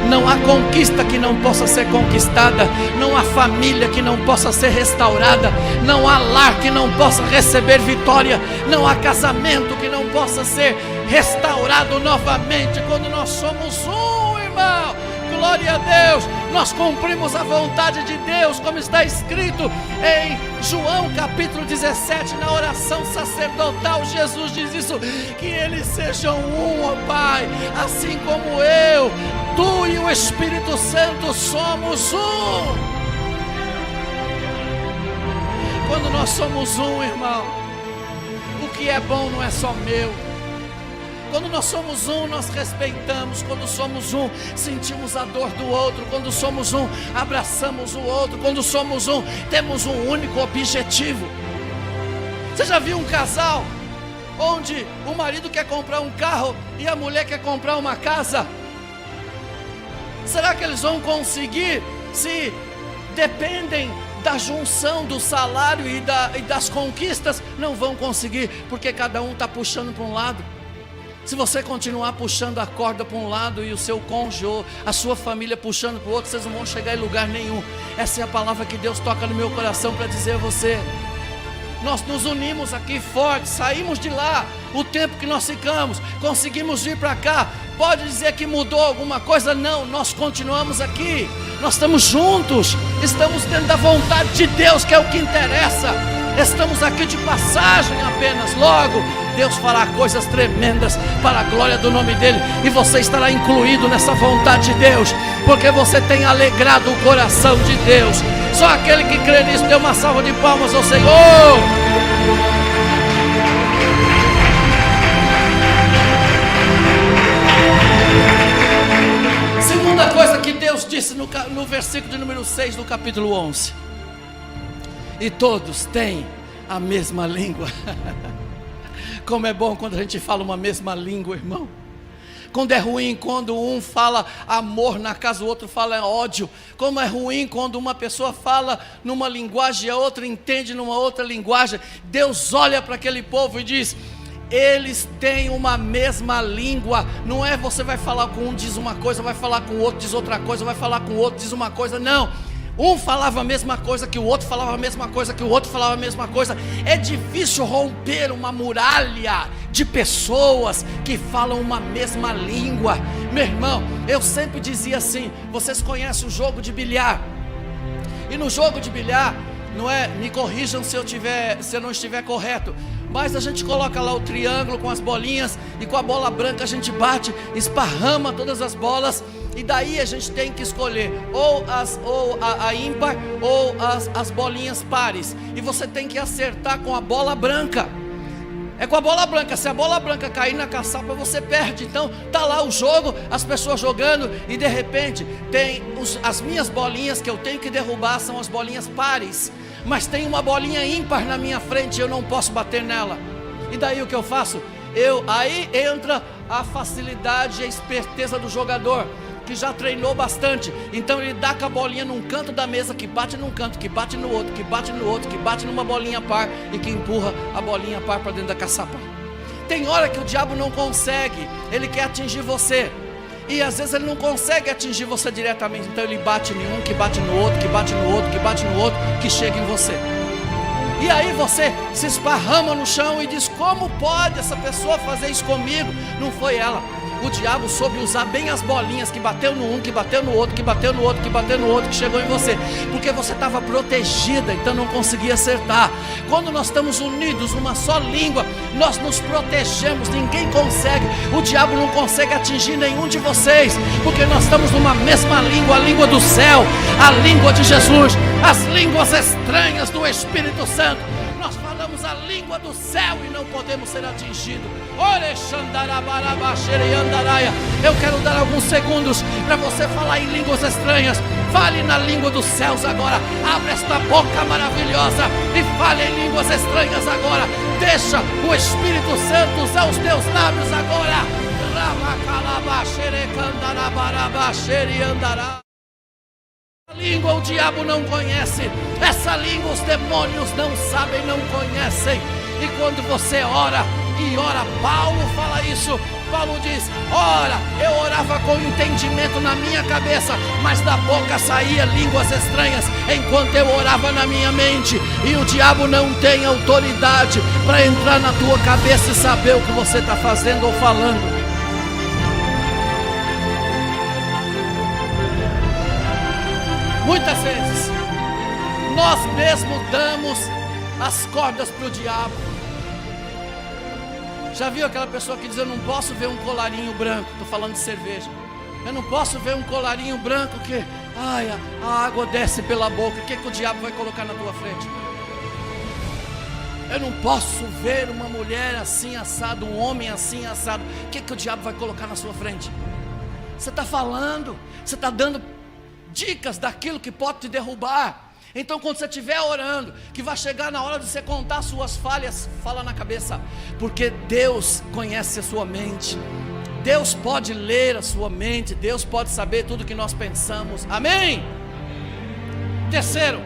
não há conquista que não possa ser conquistada, não há família que não possa ser restaurada, não há lar que não possa receber vitória, não há casamento que não possa ser restaurado novamente. Quando nós somos um, irmão, glória a Deus, nós cumprimos a vontade de Deus, como está escrito em João capítulo 17, na oração sacerdotal. Jesus diz isso, que eles sejam um, ó Pai, assim como eu, Tu e o Espírito Santo somos um. Quando nós somos um, irmão, o que é bom não é só meu. Quando nós somos um, nós respeitamos. Quando somos um, sentimos a dor do outro. Quando somos um, abraçamos o outro. Quando somos um, temos um único objetivo. Você já viu um casal onde o marido quer comprar um carro e a mulher quer comprar uma casa? Será que eles vão conseguir, se dependem da junção do salário e das conquistas? Não vão conseguir, porque cada um está puxando para um lado. Se você continuar puxando a corda para um lado e o seu cônjuge ou a sua família puxando para o outro, vocês não vão chegar em lugar nenhum. Essa é a palavra que Deus toca no meu coração para dizer a você. Nós nos unimos aqui forte, saímos de lá, o tempo que nós ficamos, conseguimos vir para cá. Pode dizer que mudou alguma coisa? Não, nós continuamos aqui, nós estamos juntos, estamos dentro da vontade de Deus, que é o que interessa. Estamos aqui de passagem apenas. Logo, Deus fará coisas tremendas para a glória do nome dEle, e você estará incluído nessa vontade de Deus, porque você tem alegrado o coração de Deus. Só aquele que crê nisso, dê uma salva de palmas ao Senhor. Segunda coisa que Deus disse no versículo de número 6 do capítulo 11: e todos têm a mesma língua. Como é bom quando a gente fala uma mesma língua, irmão. Como é ruim quando um fala amor na casa, o outro fala ódio. Como é ruim quando uma pessoa fala numa linguagem e a outra entende numa outra linguagem. Deus olha para aquele povo e diz: eles têm uma mesma língua. Não é você vai falar com um, diz uma coisa, vai falar com o outro, diz outra coisa, vai falar com o outro, diz uma coisa. Não. Um falava a mesma coisa que o outro, falava a mesma coisa que o outro, falava a mesma coisa. É difícil romper uma muralha de pessoas que falam uma mesma língua. Meu irmão, eu sempre dizia assim: vocês conhecem o jogo de bilhar? E no jogo de bilhar, não é, me corrijam se eu não estiver correto, mas a gente coloca lá o triângulo com as bolinhas, e com a bola branca a gente bate, esparrama todas as bolas, e daí a gente tem que escolher ou a ímpar ou as bolinhas pares, e você tem que acertar com a bola branca. É com a bola branca. Se a bola branca cair na caçapa, você perde. Então tá lá o jogo, as pessoas jogando, e de repente tem as minhas bolinhas que eu tenho que derrubar, são as bolinhas pares, mas tem uma bolinha ímpar na minha frente, eu não posso bater nela. E daí o que eu faço? Aí entra a facilidade e a esperteza do jogador, que já treinou bastante. Então ele dá com a bolinha num canto da mesa, que bate num canto, que bate no outro, que bate no outro, que bate numa bolinha par, e que empurra a bolinha par para dentro da caçapa. Tem hora que o diabo não consegue, ele quer atingir você, e às vezes ele não consegue atingir você diretamente. Então ele bate em um, que bate no outro, que bate no outro, que bate no outro, que chega em você. E aí você se esparrama no chão e diz: como pode essa pessoa fazer isso comigo? Não foi ela. O diabo soube usar bem as bolinhas, que bateu no um, que bateu no outro, que bateu no outro, que bateu no outro, que chegou em você, porque você estava protegida, então não conseguia acertar. Quando nós estamos unidos numa só língua, nós nos protegemos, ninguém consegue, o diabo não consegue atingir nenhum de vocês, porque nós estamos numa mesma língua, a língua do céu, a língua de Jesus, as línguas estranhas do Espírito Santo. Nós falamos a língua do céu e não podemos ser atingidos. Eu quero dar alguns segundos para você falar em línguas estranhas. Fale na língua dos céus agora. Abre esta boca maravilhosa e fale em línguas estranhas agora. Deixa o Espírito Santo usar os teus lábios agora. Essa língua o diabo não conhece, essa língua os demônios não sabem, não conhecem. E quando você ora, e ora, Paulo fala isso, Paulo diz: ora, eu orava com entendimento na minha cabeça, mas da boca saía línguas estranhas, enquanto eu orava na minha mente. E o diabo não tem autoridade para entrar na tua cabeça e saber o que você está fazendo ou falando. Muitas vezes nós mesmos damos as cordas para o diabo. Já viu aquela pessoa que diz: eu não posso ver um colarinho branco? Estou falando de cerveja. Eu não posso ver um colarinho branco que a água desce pela boca. O que o diabo vai colocar na tua frente? Eu não posso ver uma mulher assim assado, um homem assim assado. O que o diabo vai colocar na sua frente? Você está falando, você está dando dicas daquilo que pode te derrubar. Então quando você estiver orando, que vai chegar na hora de você contar suas falhas, fala na cabeça, porque Deus conhece a sua mente, Deus pode ler a sua mente, Deus pode saber tudo que nós pensamos. Amém? Terceiro,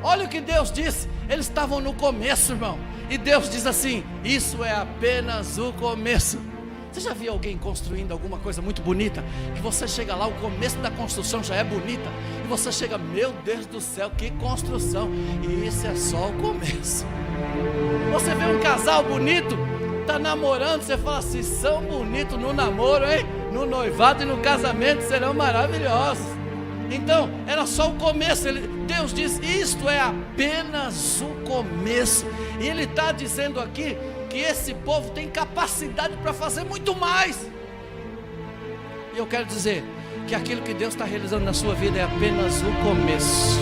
olha o que Deus disse. Eles estavam no começo, irmão, e Deus diz assim: isso é apenas o começo. Você já viu alguém construindo alguma coisa muito bonita, que você chega lá, o começo da construção já é bonita, e você chega: meu Deus do céu, que construção! E isso é só o começo. Você vê um casal bonito, está namorando, você fala assim: são bonitos no namoro, hein? No noivado e no casamento serão maravilhosos. Então, era só o começo. Deus diz: isto é apenas o começo. E Ele está dizendo aqui que esse povo tem capacidade para fazer muito mais. E eu quero dizer que aquilo que Deus está realizando na sua vida é apenas o começo.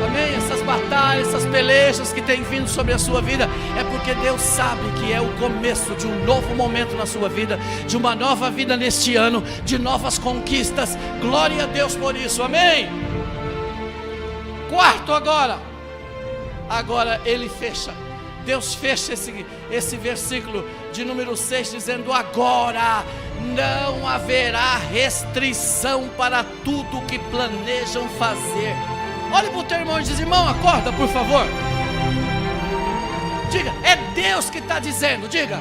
Amém? Essas batalhas, essas pelejas que têm vindo sobre a sua vida, é porque Deus sabe que é o começo de um novo momento na sua vida, de uma nova vida neste ano, de novas conquistas. Glória a Deus por isso. Amém? Quarto, agora Ele fecha. Deus fecha esse versículo de número 6 dizendo: agora não haverá restrição para tudo que planejam fazer. Olhe para o teu irmão e diz: irmão, acorda por favor. Diga: é Deus que está dizendo. Diga: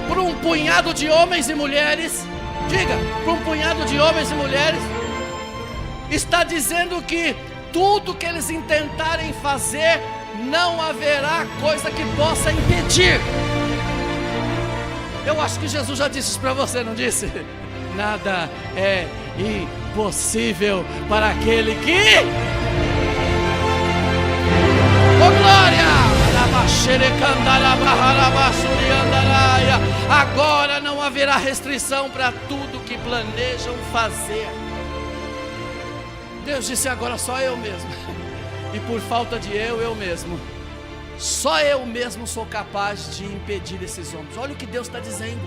por um punhado de homens e mulheres, diga, por um punhado de homens e mulheres, está dizendo que tudo que eles intentarem fazer, não haverá coisa que possa impedir. Eu acho que Jesus já disse isso para você, não disse? Nada é impossível para aquele que... Oh glória! Agora não haverá restrição para tudo que planejam fazer. Deus disse: agora só eu mesmo. E por falta de eu mesmo, só eu mesmo sou capaz de impedir esses homens. Olha o que Deus está dizendo.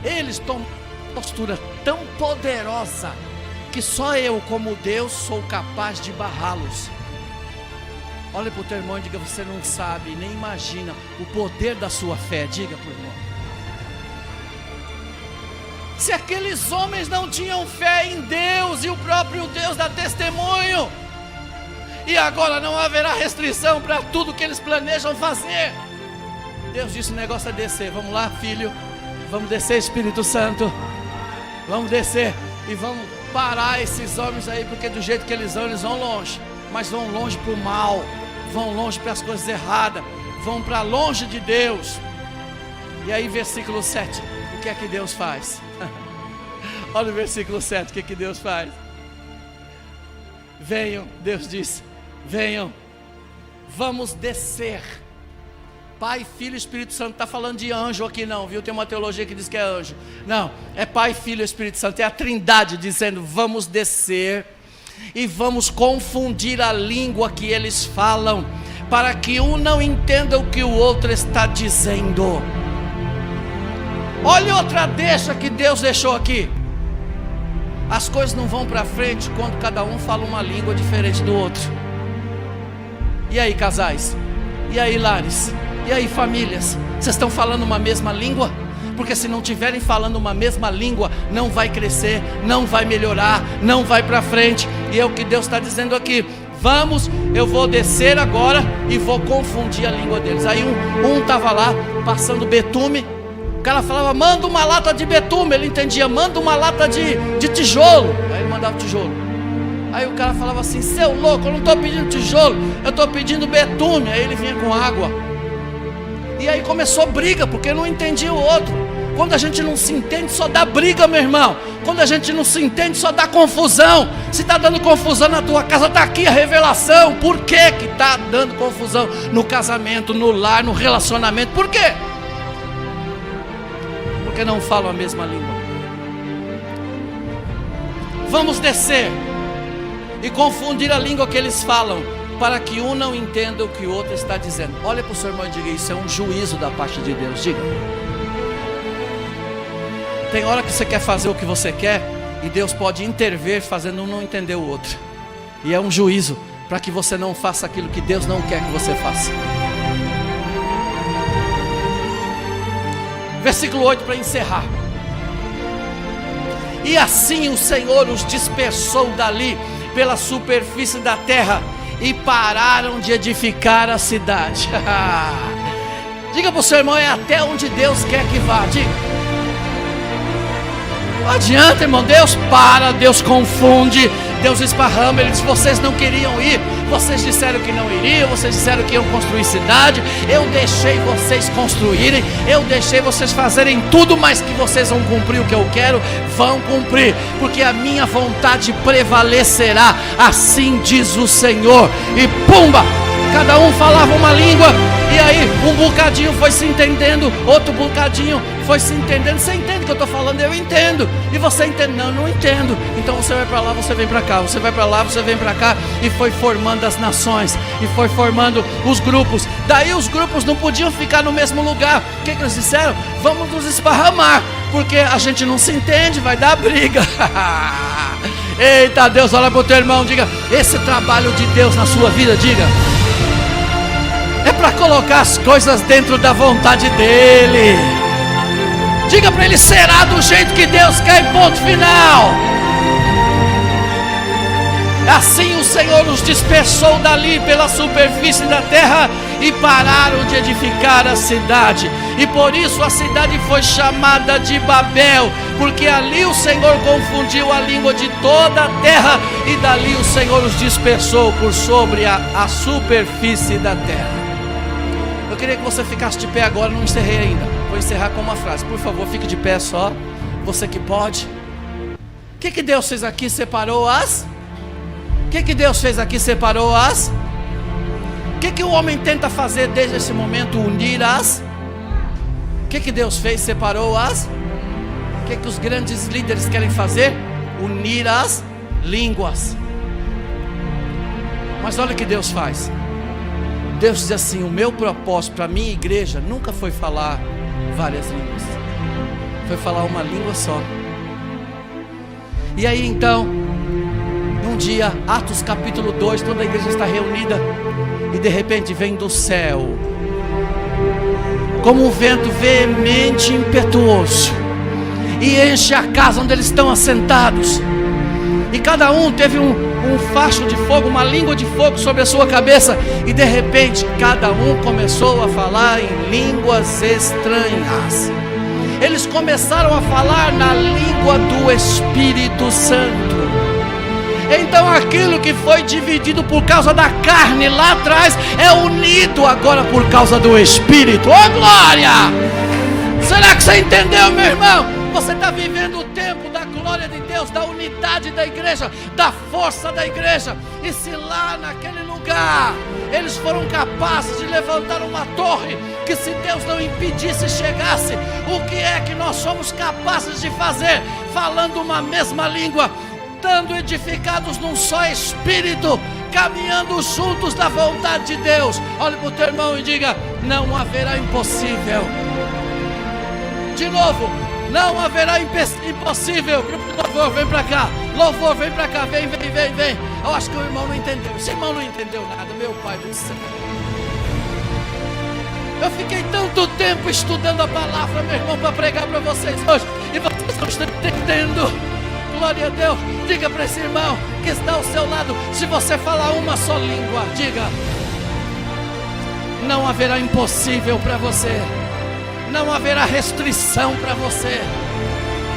Eles tomam uma postura tão poderosa que só eu, como Deus, sou capaz de barrá-los. Olha para o teu irmão e diga: você não sabe, nem imagina o poder da sua fé. Diga para o irmão. Se aqueles homens não tinham fé em Deus, e o próprio Deus dá testemunho, e agora não haverá restrição para tudo que eles planejam fazer. Deus disse: o negócio é descer. Vamos lá, filho, vamos descer, Espírito Santo, vamos descer e vamos parar esses homens aí, porque do jeito que eles vão longe, mas vão longe para o mal, vão longe para as coisas erradas, vão para longe de Deus. E aí versículo 7, o que é que Deus faz? Olha o versículo 7, o que é que Deus faz? Venham, Deus disse: venham, vamos descer. Pai, Filho e Espírito Santo. Está falando de anjo aqui não, viu? Tem uma teologia que diz que é anjo. Não, é Pai, Filho e Espírito Santo. É a Trindade dizendo: vamos descer e vamos confundir a língua que eles falam, para que um não entenda o que o outro está dizendo. Olha outra deixa que Deus deixou aqui. As coisas não vão para frente quando cada um fala uma língua diferente do outro. E aí, casais? E aí, lares? E aí, famílias? Vocês estão falando uma mesma língua? Porque se não estiverem falando uma mesma língua, não vai crescer, não vai melhorar, não vai para frente. E é o que Deus está dizendo aqui: vamos, eu vou descer agora e vou confundir a língua deles. Aí um estava lá passando betume. O cara falava, manda uma lata de betume. Ele entendia, manda uma lata de tijolo. Aí ele mandava tijolo. Aí o cara falava assim, seu louco, eu não estou pedindo tijolo, eu estou pedindo betume. Aí ele vinha com água. E aí começou briga, porque não entendia o outro. Quando a gente não se entende, só dá briga, meu irmão. Quando a gente não se entende, só dá confusão. Se está dando confusão na tua casa, está aqui a revelação. Por que está dando confusão no casamento, no lar, no relacionamento? Por quê? Porque não falam a mesma língua. Vamos descer e confundir a língua que eles falam, para que um não entenda o que o outro está dizendo. Olha para o seu irmão e diga, isso é um juízo da parte de Deus. Diga. Tem hora que você quer fazer o que você quer, e Deus pode intervir fazendo um não entender o outro. E é um juízo para que você não faça aquilo que Deus não quer que você faça. Versículo 8 para encerrar. E assim o Senhor os dispersou dali pela superfície da terra, e pararam de edificar a cidade. Diga para o seu irmão, é até onde Deus quer que vá. Diga. Não adianta, irmão. Deus para, Deus confunde, Deus esparrama. Ele diz, vocês não queriam ir, vocês disseram que não iriam, vocês disseram que iam construir cidade. Eu deixei vocês construírem, eu deixei vocês fazerem tudo, mas que vocês vão cumprir o que eu quero, vão cumprir, porque a minha vontade prevalecerá, assim diz o Senhor. E pumba, cada um falava uma língua. E aí um bocadinho foi se entendendo, outro bocadinho foi se entendendo. Você entende o que eu estou falando? Eu entendo. E você entende? Não, não entendo. Então você vai para lá, você vem para cá, você vai para lá, você vem para cá. E foi formando as nações, e foi formando os grupos. Daí os grupos não podiam ficar no mesmo lugar. O que eles disseram? Vamos nos esparramar, porque a gente não se entende, vai dar briga. Eita Deus, olha para o teu irmão, diga, esse trabalho de Deus na sua vida, diga, é para colocar as coisas dentro da vontade dEle. Diga para ele, será do jeito que Deus quer, e ponto final. Assim o Senhor os dispersou dali pela superfície da terra, e pararam de edificar a cidade. E por isso a cidade foi chamada de Babel, porque ali o Senhor confundiu a língua de toda a terra, e dali o Senhor os dispersou por sobre a superfície da terra. Eu queria que você ficasse de pé agora, não encerrei ainda. Vou encerrar com uma frase. Por favor, fique de pé só. Você que pode. O que Deus fez aqui? Separou as? O que Deus fez aqui? Separou as? O que o homem tenta fazer desde esse momento? Unir as? O que Deus fez? Separou as? O que os grandes líderes querem fazer? Unir as línguas. Mas olha o que Deus faz. Deus diz assim, o meu propósito para a minha igreja nunca foi falar várias línguas, foi falar uma língua só. E aí então, um dia, Atos capítulo 2, toda a igreja está reunida, e de repente vem do céu, como um vento veemente e impetuoso, e enche a casa onde eles estão assentados, e cada um teve um facho de fogo, uma língua de fogo sobre a sua cabeça, e de repente cada um começou a falar em línguas estranhas. Eles começaram a falar na língua do Espírito Santo. Então aquilo que foi dividido por causa da carne lá atrás é unido agora por causa do Espírito. Oh glória! Será que você entendeu, meu irmão? Você está vivendo o tempo da glória de Deus, da unidade da igreja, da força da igreja. E se lá naquele lugar eles foram capazes de levantar uma torre, que se Deus não impedisse chegasse, o que é que nós somos capazes de fazer? Falando uma mesma língua, estando edificados num só espírito, caminhando juntos da vontade de Deus. Olhe para o teu irmão e diga, não haverá impossível. De novo, não haverá impossível. Grupo de louvor, vem para cá. Louvor, vem para cá, vem. Eu acho que o irmão não entendeu. Esse irmão não entendeu nada, meu pai do céu. Eu fiquei tanto tempo estudando a palavra, meu irmão, para pregar para vocês hoje, e vocês não estão entendendo. glória a Deus. Diga para esse irmão que está ao seu lado, se você falar uma só língua, diga: não haverá impossível para você, não haverá restrição para você.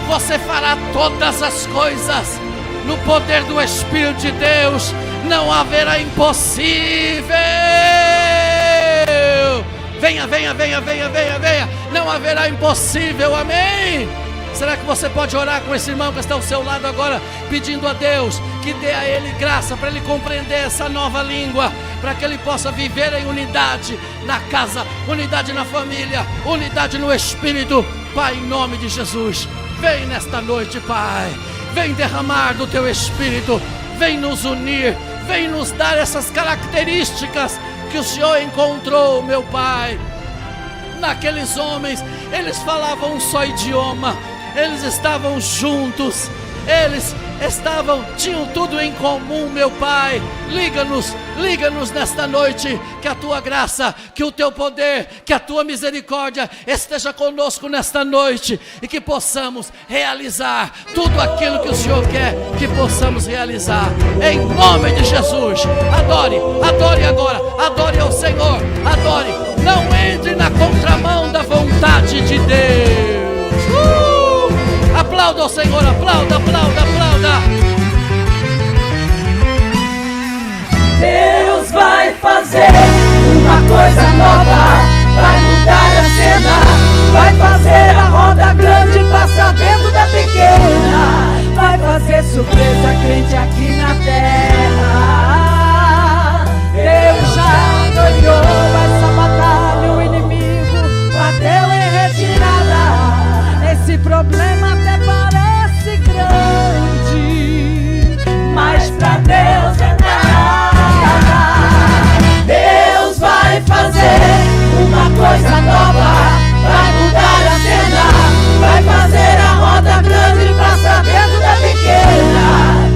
Você fará todas as coisas no poder do Espírito de Deus. Não haverá impossível. Venha, venha, venha, venha, venha, venha. Não haverá impossível, amém? Será que você pode orar com esse irmão que está ao seu lado agora, pedindo a Deus que dê a ele graça para ele compreender essa nova língua, para que ele possa viver em unidade na casa, unidade na família, unidade no Espírito. Pai, em nome de Jesus, vem nesta noite, Pai. Vem derramar do Teu Espírito, vem nos unir, vem nos dar essas características que o Senhor encontrou, meu Pai. Naqueles homens, eles falavam um só idioma, eles estavam juntos, eles tinham tudo em comum, meu Pai. Liga-nos nesta noite, que a Tua graça, que o Teu poder, que a Tua misericórdia esteja conosco nesta noite, e que possamos realizar tudo aquilo que o Senhor quer que possamos realizar, em nome de Jesus. Adore, adore agora, adore ao Senhor, adore, não entre na contramão da vontade de Deus. Aplauda ao Senhor, aplauda, aplauda, aplauda. Deus vai fazer uma coisa nova, vai mudar a cena, vai fazer a roda grande passar dentro da pequena, vai fazer surpresa crente aqui na terra. Deus já ganhou essa batalha, o inimigo bateu em retirada. Esse problema até parece grande, mas pra Deus é nada. Deus vai fazer uma coisa nova, vai mudar a cena, vai fazer a roda grande passar dentro da pequena,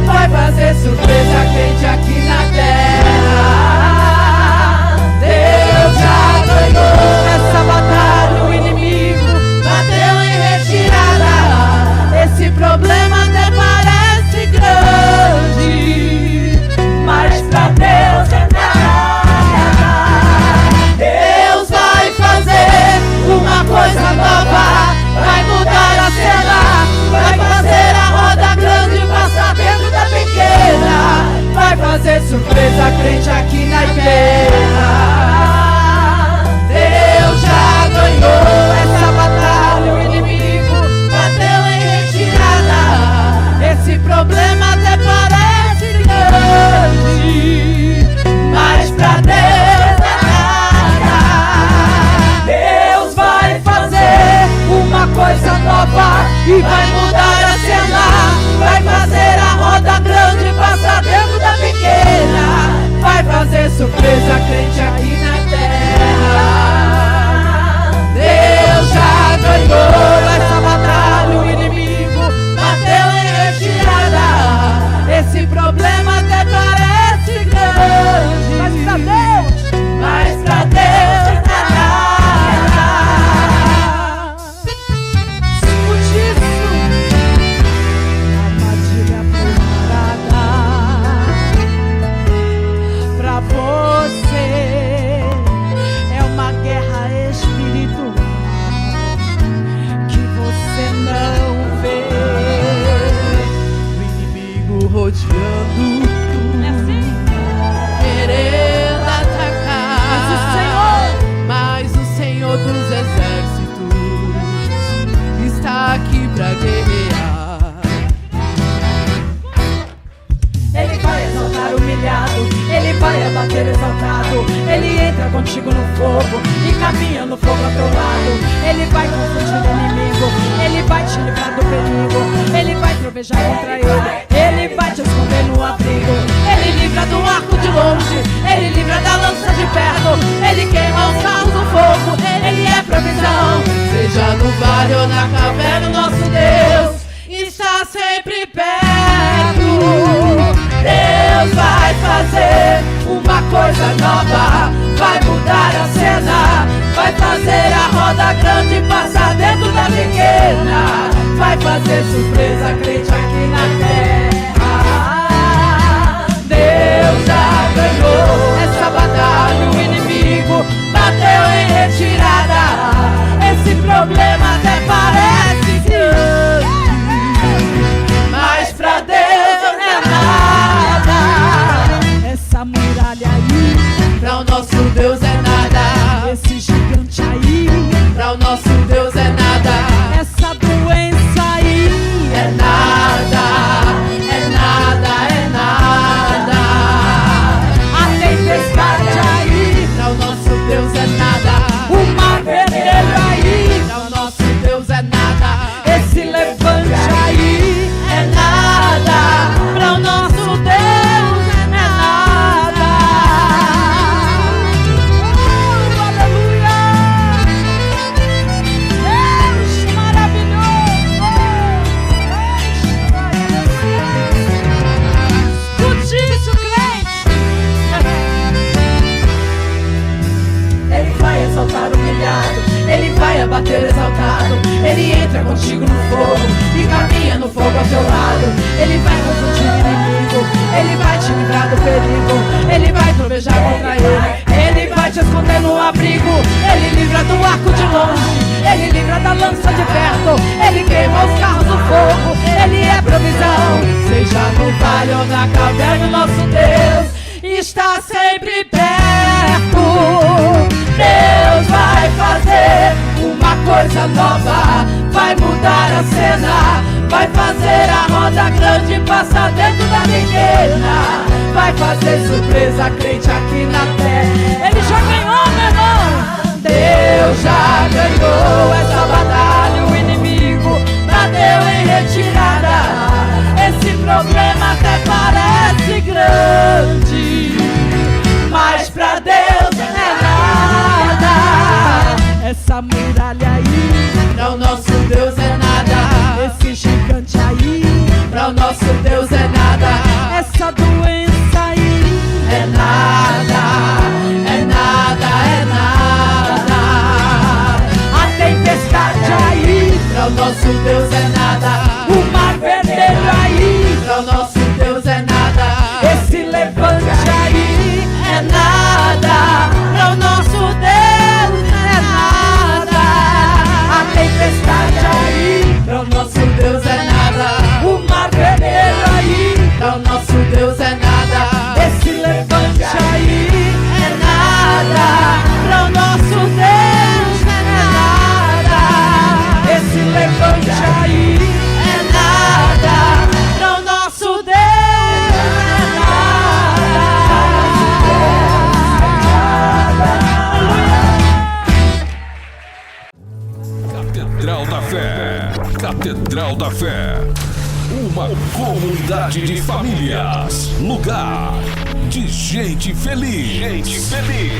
vai fazer surpresa crente aqui na terra. Deus já ganhou essa batalha, o inimigo bateu em retirada. Esse problema até parece grande, mas pra Deus é nada. Deus vai fazer uma coisa nova, vai mudar a cena, vai fazer a roda grande passar dentro da pequena, vai fazer surpresa crente aqui na terra. Deus já ganhou essa batalha, o inimigo bateu em retirada. Esse problema até parece grande, mas pra Deus é nada. Deus vai fazer uma coisa nova e vai mudar a cena, vai fazer a roda grande passar dentro da pequena, vai fazer surpresa crente aqui na terra. Deus já ganhou essa batalha, o inimigo bateu em retirada. Esse problema até parece grande, mas pra Deus é nada. Escute isso. Armadilha preparada pra você é uma guerra espiritual que você não vê. O inimigo rodeando, querendo atacar, mas o Senhor dos exércitos está aqui pra guerrear. Ele vai exaltar o humilhado, ele vai abater exaltado. Ele entra contigo no fogo e caminha no fogo ao teu lado. Ele vai confundir o inimigo, ele vai te livrar do perigo, ele vai trovejar contra ele vai te esconder no abrigo. Ele livra do arco de longe, ele livra da lança de perto, ele queima os carros do fogo, ele é provisão. Seja no vale ou na caverna, nosso Deus está sempre perto. Deus vai fazer uma coisa nova, vai mudar a cena, vai fazer a roda grande passar dentro da pequena, vai fazer surpresa, crente aqui na terra. Deus já ganhou essa batalha, o inimigo bateu em retirada. Esse problema até parece grande, mas pra Deus não é nada. Essa muralha aí, pra o nosso Deus é nada. Esse gigante aí, pra o nosso Deus é nada. Essa doença aí é nada, é nada, é nada. A tempestade aí, pra o nosso Deus é nada. O mar vermelho aí, pra o nosso Deus é nada. Esse levante aí é nada, pra o nosso Deus é nada. Aleluia! Deus maravilhoso! Escute isso, crente! Ele vai exaltar o humilhado, ele vai abater o exaltado. Ele entra contigo no fogo e caminha no fogo ao teu lado. Ele vai confundir o inimigo, ele vai te livrar do perigo. Ele vai trovejar contra ele vai te esconder no abrigo. Ele livra do arco de longe, ele livra da lança de perto. Ele queima os carros do fogo, ele é provisão. Seja no vale ou na caverna, o nosso Deus está sempre perto. Deus vai fazer uma coisa nova, vai mudar a cena, vai fazer a roda grande passar dentro da pequena. Vai fazer surpresa, crente aqui na terra. Ele já ganhou, meu irmão. Deus já ganhou essa batalha, o inimigo bateu em retirada. Esse problema até parece grande, mas pra Deus é nada. Essa muralha aí, pra o nosso Deus é nada. Esse gigante aí, pra o nosso Deus é nada. Essa doença aí é nada, é nada, é nada. A tempestade aí, pra o nosso Deus é nada. O mar vermelho aí, pra o nosso Deus é nada. Esse levante aí é nada, pra o nosso Deus é nada. A tempestade aí, pra o nosso Deus é nada. O mar vermelho aí, pra o nosso Deus é nada. Esse levante aí é nada, pra o nosso Deus é nada. Esse levante aí é nada, pra o nosso Deus é nada. Catedral da Fé. Catedral da Fé. Uma comunidade de famílias. Lugar de gente feliz. Gente feliz.